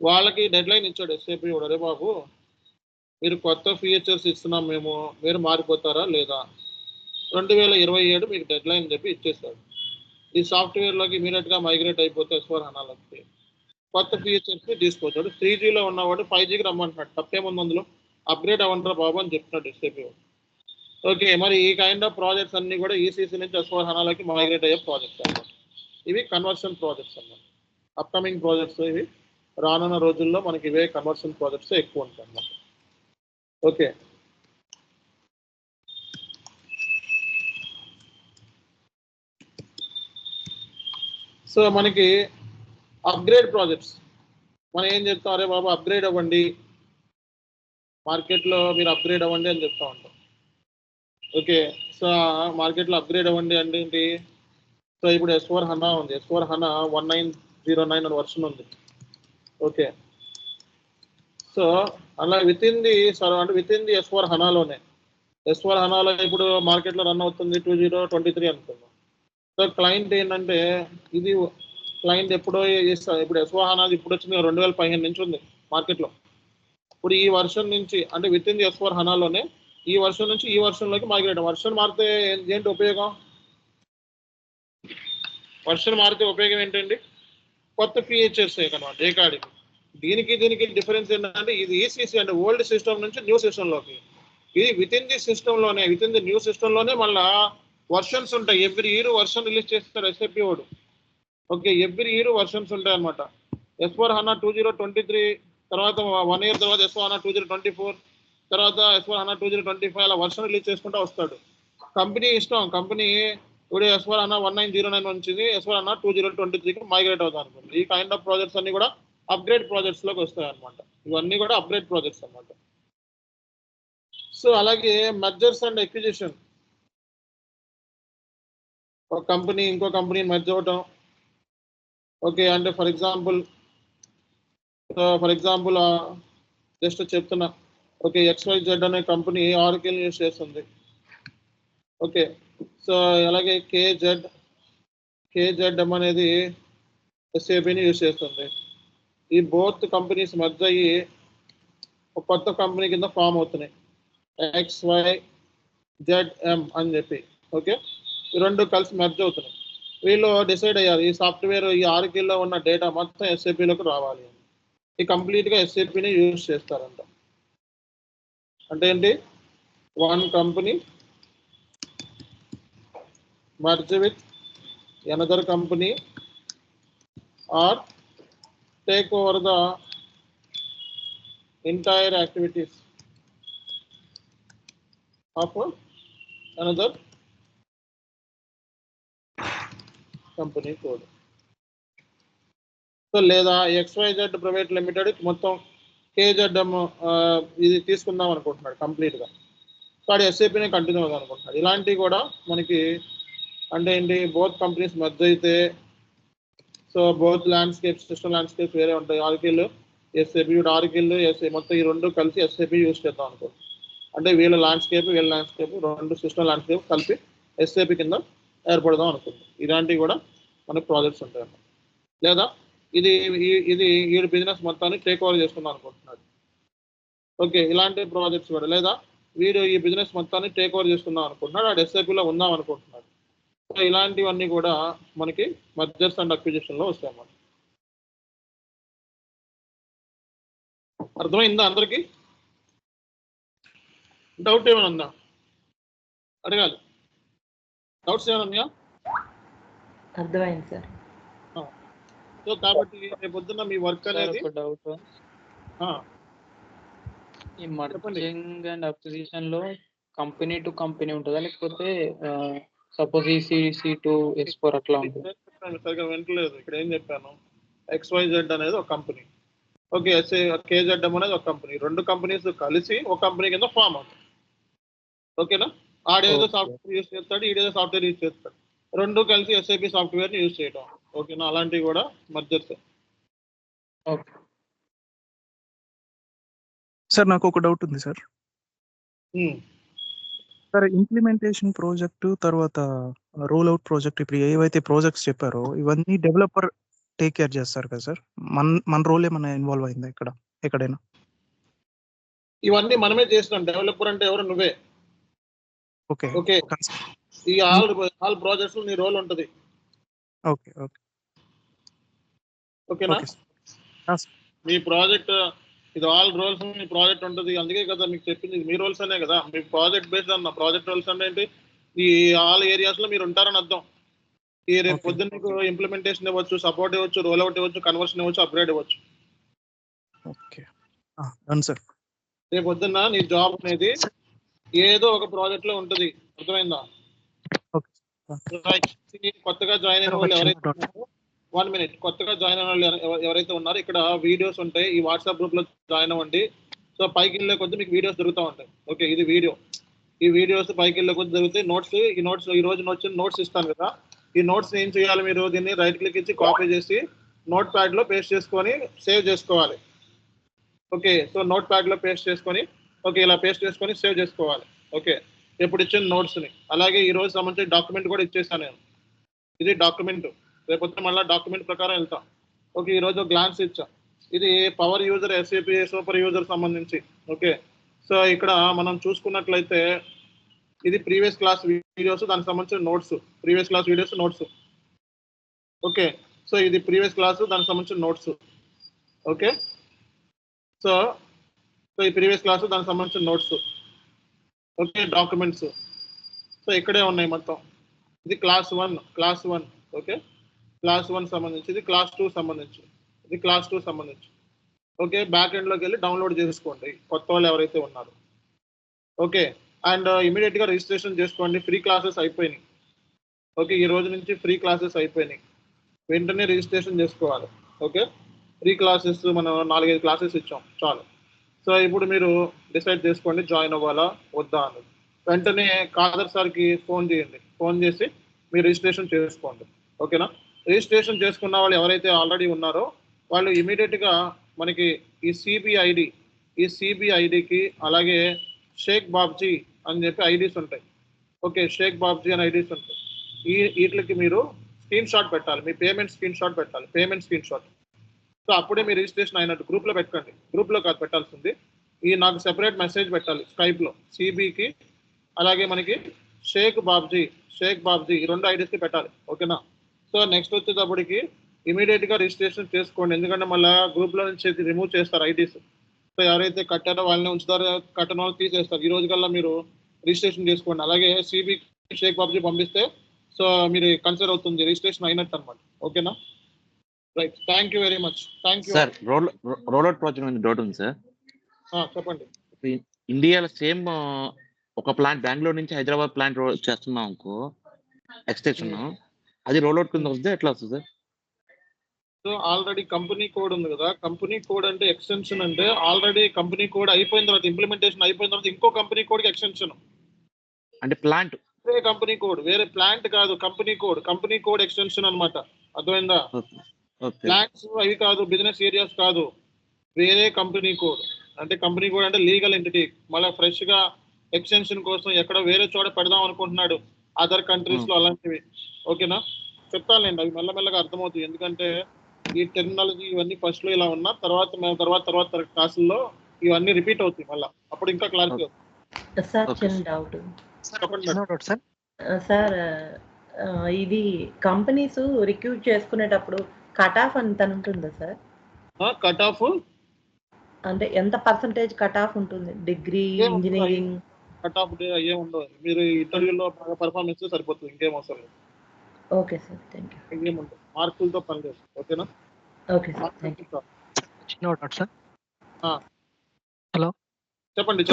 వాళ్ళకి డెడ్ లైన్ ఇచ్చాడు ఎస్ఏపీ వాడు, అరే బాబు మీరు కొత్త ఫీచర్స్ ఇస్తున్నాం మేము, మీరు మారిపోతారా లేదా, 2027 మీకు డెడ్ లైన్ చెప్పి ఇచ్చేస్తాడు. ఈ సాఫ్ట్వేర్లోకి ఇమీడియట్గా మైగ్రేట్ అయిపోతే S/4HANAలోకి కొత్త ఫీచర్స్ని తీసుకొచ్చాడు. 3Gలో ఉన్నవాడు 5Gకి రమ్మంటున్నాడు, తప్పేముంది అందులో, అప్గ్రేడ్ అవ్వంటారా బాబు అని చెప్తున్నాడు ఎస్ఏపీ. ఓకే, మరి ఈ కైండ్ ఆఫ్ ప్రాజెక్ట్స్ అన్నీ కూడా ఈసీసీ నుంచి S/4HANAలోకి మైగ్రేట్ అయ్యే ప్రాజెక్ట్స్ అన్నమాట. ఇవి కన్వర్షన్ ప్రాజెక్ట్స్ అన్నమాట. అప్కమింగ్ ప్రాజెక్ట్స్ ఇవి, రానున్న రోజుల్లో మనకి ఇవే కన్వర్షన్ ప్రాజెక్ట్స్ ఎక్కువ ఉంటాయి అన్నమాట. ఓకే, సో మనకి అప్గ్రేడ్ ప్రాజెక్ట్స్ మనం ఏం చెప్తాం, అరే బాబు అప్గ్రేడ్ అవ్వండి, మార్కెట్లో మీరు అప్గ్రేడ్ అవ్వండి అని చెప్తా ఉంటాం. ఓకే, సో మార్కెట్లో అప్గ్రేడ్ అవ్వండి అంటే ఏంటి? సో ఇప్పుడు S/4HANA ఉంది, S/4HANA 1909 అనే వర్షన్ ఉంది. ఓకే, సో అలా విత్ ఇన్ ది S/4HANAలోనే S/4HANAలో ఇప్పుడు మార్కెట్లో రన్ అవుతుంది 2023 అనుకుందాం. సో క్లయింట్ ఏంటంటే ఇది క్లయింట్ ఎప్పుడో ఇప్పుడు S/4HANA ఇప్పుడు వచ్చింది 2015 నుంచి ఉంది మార్కెట్లో. ఇప్పుడు ఈ వర్షన్ నుంచి అంటే విత్ ఇన్ ది S/4HANAలోనే ఈ వర్షన్ నుంచి ఈ వర్షన్లోకి మైగ్రేట్. వర్షన్ మారితే ఏంటి ఉపయోగం? వర్షన్ మారితే ఉపయోగం ఏంటండి? కొత్త ఫీచర్స్ అనమాట. ఏ కాడికి దీనికి డిఫరెన్స్ ఏంటంటే ఇది ఈసీసీ అంటే ఓల్డ్ సిస్టమ్ నుంచి న్యూ సిస్టంలోకి, ఇది విత్ ఇన్ ది సిస్టంలోనే విత్ ఇన్ ది న్యూ సిస్టంలోనే మళ్ళీ వర్షన్స్ ఉంటాయి. ఎవ్రీ ఇయర్ వర్షన్ రిలీజ్ చేస్తారు ఎస్ఏపీ వాడు. ఓకే, ఎవ్రీ ఇయర్ వర్షన్స్ ఉంటాయి అనమాట. S/4HANA 2023 తర్వాత 1 year తర్వాత S/4HANA 2024 తర్వాత S/4HANA 2025 అలా వర్షన్ రిలీజ్ చేసుకుంటూ వస్తాడు. కంపెనీ ఇష్టం, కంపెనీ ఇప్పుడు S/4HANA 1909 వచ్చింది, S/4HANA 2023కి మైగ్రేట్ అవుతాం అనుకోండి. ఈ కైండ్ ఆఫ్ ప్రాజెక్ట్స్ అన్ని కూడా అప్గ్రేడ్ ప్రాజెక్ట్స్లోకి వస్తాయి అనమాట. ఇవన్నీ కూడా అప్గ్రేడ్ ప్రాజెక్ట్స్ అనమాట. సో అలాగే మెర్జర్స్ అండ్ ఎక్విజిషన్, ఒక కంపెనీ ఇంకో కంపెనీ మెర్జ్ అవటం. ఓకే, అంటే ఫర్ ఎగ్జాంపుల్ జస్ట్ చెప్తున్నా. ఓకే, XYZ అనే కంపెనీ ఆర్కిల్ యూస్ చేస్తుంది. ఓకే, సో అలాగే KZM అనేది SAPని యూస్ చేస్తుంది. ఈ బోత్ కంపెనీస్ మధ్య అయ్యి ఒక కొత్త కంపెనీ కింద ఫామ్ అవుతున్నాయి, XYZM అని చెప్పి. ఓకే, ఈ రెండు కలిసి మెర్జ్ అవుతున్నాయి. వీళ్ళు డిసైడ్ అయ్యారు ఈ సాఫ్ట్వేర్ ఈ ఆర్కిల్లో ఉన్న డేటా మొత్తం SAPలోకి రావాలి అని. ఈ కంప్లీట్గా SAPని యూజ్ చేస్తారంట. అంటే ఏంటి, one company merge with another company or take over the entire activities of another company code. So లేదా XYZ ప్రైవేట్ లిమిటెడ్ మొత్తం KZM ఇది తీసుకుందాం అనుకుంటున్నాడు కంప్లీట్గా. వాడు SAPని కంటిన్యూ అవుదాం అనుకుంటున్నాడు. ఇలాంటివి కూడా మనకి అంటే ఏంటి, బోత్ కంపెనీస్ మధ్య అయితే so both landscape system landscape వేరే ఉంటాయి. ఆర్కిల్ SAP, ఆర్కిల్ SA మొత్తం ఈ రెండు కలిసి SAP యూజ్ చేద్దాం అనుకో. అంటే వీళ్ళ ల్యాండ్స్కేప్ రెండు సిస్టమ్ ల్యాండ్స్కేప్ కలిపి SAP కింద ఏర్పడదాం అనుకుంది. ఇలాంటివి కూడా మనకు ప్రాజెక్ట్స్ ఉంటాయి. లేదా ఇది ఈ బిజినెస్ మొత్తాన్ని టేక్ ఓవర్ చేసుకుందాం అనుకుంటున్నాడు. ఓకే, ఇలాంటి ప్రాజెక్ట్స్ కూడా. లేదా వీడు ఈ బిజినెస్ మొత్తాన్ని టేక్ ఓవర్ చేసుకుందాం అనుకుంటున్నాడు, వాడు SAPలో ఉందాం అనుకుంటున్నాడు. సో ఇలాంటివన్నీ కూడా మనకి మర్జర్స్ అండ్ అక్విజిషన్లో వస్తాయి అన్నమాట. అర్థమైందా అందరికి? డౌట్ ఏమైనా ఉందా? అడగాలి. డౌట్స్ ఏమైనా ఉన్నాయా? అర్థమైంది సార్. సో కాబట్టి రేపు పొద్దున్న మీ వర్క్ అనేది డౌట్, ఈ మర్జింగ్ అండ్ అక్విజిషన్ లో కంపెనీ టు కంపెనీ ఉంటుందా, లేకపోతే సపోజ్ ECC టు S4 అట్లా ఉంటుంది? సరిగ్గా వినట్లేదు. ఇక్కడ ఏం చెప్పాను, XYZ అనేది ఒక కంపెనీ, ఓకే, KZM అనేది ఒక కంపెనీ. రెండు కంపెనీస్ కలిసి ఒక కంపెనీ కింద ఫామ్ అవుతుంది. ఓకేనా? ఆడేదో సాఫ్ట్వేర్ యూజ్ చేస్తాడు, ఈడేదో సాఫ్ట్వేర్ యూజ్ చేస్తాడు, రెండు కలిసి SAP సాఫ్ట్వేర్ని యూజ్ చేయడం. ఓకేనా? అలాంటివి కూడా మర్జర్స్. ఓకే సార్, నాకు ఒక డౌట్ ఉంది సార్. సార్, ఇంప్లిమెంటేషన్ ప్రాజెక్ట్ తర్వాత రోల్ అవుట్ ప్రాజెక్ట్, ఇప్పుడు ఏవైతే ప్రాజెక్ట్స్ చెప్పారో ఇవన్నీ డెవలపర్ టేక్ కేర్ చేస్తారు కదా సార్. మన రోల్ ఏమైనా ఇన్వాల్వ్ అయిందా ఇక్కడ ఎక్కడైనా? ఇవన్నీ మనమే చేస్తున్నాం. డెవలపర్ అంటే ఎవరు? నువ్వే. ఓకే ఓకే, ఈ ఆల్ ప్రాజెక్ట్స్ నీ రోల్ ఉంటుంది. ఓకే ఓకే ఓకేనా? మీ ప్రాజెక్ట్ ఇది ఆల్ రోల్స్ మీ ప్రాజెక్ట్ ఉంటుంది. అందుకే కదా మీకు చెప్పింది, మీ రోల్స్ అనే కదా. మీ ప్రాజెక్ట్ బేస్డ్ అన్న ప్రాజెక్ట్ రోల్స్ అంటే ఏంటి, ఈ ఆల్ ఏరియాస్ లో మీరు ఉంటారని అర్థం. ఈ రేపు పొద్దున్న మీకు ఇంప్లిమెంటేషన్ ఇవ్వచ్చు, సపోర్ట్ ఇవ్వచ్చు, రోల్ అవుట్ ఇవ్వచ్చు, కన్వర్షన్ ఇవ్వచ్చు, అప్గ్రేడ్ ఇవ్వచ్చు. ఓకే అవును సార్. రేపు పొద్దున్న నీ జాబ్ అనేది ఏదో ఒక ప్రాజెక్ట్ లో ఉంటుంది. అర్థమైందా? కొత్తగా జాయిన్ అయిన వాళ్ళు ఎవరైతే ఉన్నారో, 1 minute, కొత్తగా జాయిన్ అయిన వాళ్ళు ఎవరైతే ఉన్నారో ఇక్కడ వీడియోస్ ఉంటాయి. ఈ వాట్సాప్ గ్రూప్ లో జాయిన్ అవ్వండి. సో పైకి వెళ్ళే కొద్ది మీకు వీడియోస్ దొరుకుతూ ఉంటాయి. ఓకే, ఇది వీడియో. ఈ వీడియోస్ పైకి వెళ్ళే కొద్ది దొరుకుతాయి. నోట్స్ ఈ రోజు నోట్స్ ఇస్తాను కదా. ఈ నోట్స్ ఏం చేయాలి, మీరు దీన్ని రైట్ క్లిక్ ఇచ్చి కాపీ చేసి నోట్ ప్యాడ్ లో పేస్ట్ చేసుకొని సేవ్ చేసుకోవాలి. ఓకే, సో నోట్ ప్యాడ్ లో పేస్ట్ చేసుకొని, ఓకే, ఇలా పేస్ట్ చేసుకొని సేవ్ చేసుకోవాలి. ఓకే, ఎప్పుడు ఇచ్చిన నోట్స్ని. అలాగే ఈ రోజు సంబంధించిన డాక్యుమెంట్ కూడా ఇచ్చేసాను నేను. ఇది డాక్యుమెంట్. రేపొద్దు మళ్ళీ డాక్యుమెంట్ ప్రకారం వెళ్తాం. ఓకే, ఈరోజు గ్లాన్స్ ఇచ్చా. ఇది power user SAP super user సంబంధించి. ఓకే, సో ఇక్కడ మనం చూసుకున్నట్లయితే ఇది ప్రీవియస్ క్లాస్ వీడియోస్, దానికి సంబంధించిన notes. Previous class videos notes. Okay, so ఇది ప్రీవియస్ క్లాస్, దానికి సంబంధించిన నోట్స్. ఓకే, సో ఈ ప్రీవియస్ క్లాస్, దానికి సంబంధించిన నోట్స్. Okay, documents. సో ఇక్కడే ఉన్నాయి మొత్తం. ఇది క్లాస్ 1. ఓకే, క్లాస్ 1 సంబంధించి, ఇది క్లాస్ 2 సంబంధించి, ఇది క్లాస్ 2 సంబంధించి. ఓకే, బ్యాక్ ఎండ్లోకి వెళ్ళి డౌన్లోడ్ చేసుకోండి కొత్త వాళ్ళు ఎవరైతే ఉన్నారో. ఓకే, అండ్ ఇమీడియట్గా రిజిస్ట్రేషన్ చేసుకోండి. ఫ్రీ క్లాసెస్ అయిపోయినాయి. ఓకే, ఈ రోజు నుంచి ఫ్రీ క్లాసెస్ అయిపోయినాయి. వెంటనే రిజిస్ట్రేషన్ చేసుకోవాలి. ఓకే, ఫ్రీ క్లాసెస్ మనం 4-5 క్లాసెస్ ఇచ్చాం చాలు. సో ఇప్పుడు మీరు డిసైడ్ చేసుకోండి జాయిన్ అవ్వాలా వద్దా అని. వెంటనే కాదర్ సార్కి ఫోన్ చేయండి, ఫోన్ చేసి మీరు రిజిస్ట్రేషన్ చేసుకోండి. ఓకేనా? రిజిస్ట్రేషన్ చేసుకున్న వాళ్ళు ఎవరైతే ఆల్రెడీ ఉన్నారో వాళ్ళు ఇమీడియట్గా మనకి ఈ సిబిఐడికి అలాగే షేక్ బాబ్జీ అని చెప్పి ఐడీస్ ఉంటాయి. ఓకే, షేక్ బాబ్జీ అని ఐడీస్ ఉంటాయి. వీటికి మీరు స్క్రీన్ షాట్ పెట్టాలి, మీ పేమెంట్ స్క్రీన్ షాట్ పెట్టాలి, పేమెంట్ స్క్రీన్ షాట్. సో అప్పుడే మీరు రిజిస్ట్రేషన్ అయినట్టు. గ్రూప్లో పెట్టండి, గ్రూప్లో కాదు పెట్టాల్సింది. నాకు సెపరేట్ మెసేజ్ పెట్టాలి స్కైప్లో, సిబికి అలాగే మనకి షేక్ బాబ్జీ ఈ 2 ఐడీస్కి పెట్టాలి. ఓకేనా? సో నెక్స్ట్ వచ్చేటప్పటికి ఇమీడియట్గా రిజిస్ట్రేషన్ చేసుకోండి, ఎందుకంటే మళ్ళీ గ్రూప్లో నుంచి రిమూవ్ చేస్తారు ఐడీస్. సో ఎవరైతే కట్టారో వాళ్ళని ఉంచుతారో, కట్టని వాళ్ళు తీసేస్తారు. ఈ రోజు కల్లా మీరు రిజిస్ట్రేషన్ చేసుకోండి. అలాగే సిబి షేక్ బాబ్జీ పంపిస్తే సో మీరు కన్సిడర్ అవుతుంది, రిజిస్ట్రేషన్ అయినట్టు అనమాట. ఓకేనా? Right, thank you very much. Thank you sir. Rollout project మీద డౌట్ ఉంది సార్. చెప్పండి. ఇండియాలో సేమ్ ఒక ప్లాంట్ బెంగళూరు నుంచి హైదరాబాద్ ప్లాంట్ చేస్తున్నాం అనుకో, ఎక్స్టెన్షన్, అది రోల్అవుట్ కింద వస్తే ఎట్లా వస్తుంది sir? So already company code ఉంది కదా, కంపెనీ కోడ్ అంటే ఎక్స్టెన్షన్ అంటే ఆల్రెడీ కంపెనీ కోడ్ అయిపోయిన తర్వాత, ఇంప్లిమెంటేషన్ అయిపోయిన తర్వాత ఇంకో కంపెనీ కోడ్కి ఎక్స్టెన్షన్. అంటే ప్లాంట్ వేరే కంపెనీ కోడ్, వేరే ప్లాంట్ కాదు, కంపెనీ కోడ్ ఎక్స్టెన్షన్ అనమాట. అర్థమైందా? ప్లాంట్స్ అవి కాదు, బిజినెస్ ఏరియాస్ కాదు, వేరే కంపెనీ కోడ్. అంటే కంపెనీ కోడ్ అంటే లీగల్ ఎంటిటీ. మళ్ళీ ఫ్రెష్ గా ఎక్స్టెన్షన్ కోసం ఎక్కడ వేరే చోట పెడదాం అనుకుంటున్నాడు, అదర్ కంట్రీస్ లో అలాంటివి. ఓకేనా? చెప్తానులేండి, అవి మెల్లమెల్లగా అర్థమవుతాయి. ఎందుకంటే ఈ టెక్నాలజీ ఇవన్నీ ఫస్ట్ లో ఇలా ఉన్నా తర్వాత క్లాసుల్లో ఇవన్నీ రిపీట్ అవుతాయి మళ్ళీ, అప్పుడు ఇంకా క్లారిటీ అవుతుంది. సార్ చిన్న డౌట్ సార్, ఇది కంపెనీస్ రిక్రూట్ చేసుకునేటప్పుడు కట్ ఆఫ్ అంత ఉంటుందా సార్? కట్ ఆఫ్ అంటే ఎంత పర్సంటేజ్ కట్ ఆఫ్ ఉంటుంది? డిగ్రీ, ఇంజనీరింగ్ కట్ ఆఫ్ ఏం ఉండదు. మీరు ఇంటర్వ్యూలో బాగా పర్ఫార్మ్ చేస్తే సరిపోతుంది, ఇంకేం అవసరం లేదు. Okay sir, thank you. ఇంకేముంటుంది, మార్కులతో పని లేదు. ఓకేనా? Okay sir, thank you. Sir. Hello చెప్పండి.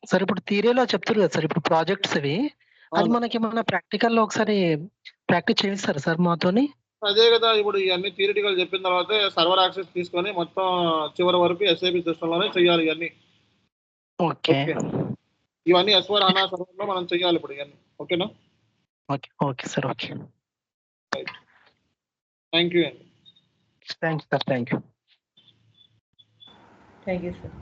సార్ ఇప్పుడు థియరీలో చెప్తారు కదా సార్, ఇప్పుడు ప్రాజెక్ట్స్ అవి, అది మనకి మన ప్రాక్టికల్ లో ఒకసారి ప్రాక్టీస్ చేయిస్తారు సార్ మాతోని? అదే కదా, ఇప్పుడు ఇవన్నీ థియరిటికల్ చెప్పిన తర్వాత సర్వర్ యాక్సెస్ తీసుకొని మొత్తం చివరి వరకు ఎస్ఐబి సిస్టంలోనే చెయ్యాలి ఇవన్నీ. ఓకే, ఇవన్నీ S/4 HANA సర్వర్ లో మనం చెయ్యాలి ఇప్పుడు ఇవన్నీ. ఓకేనా? Okay sir, okay. Thank you అండి. Thank you sir. Thank you sir.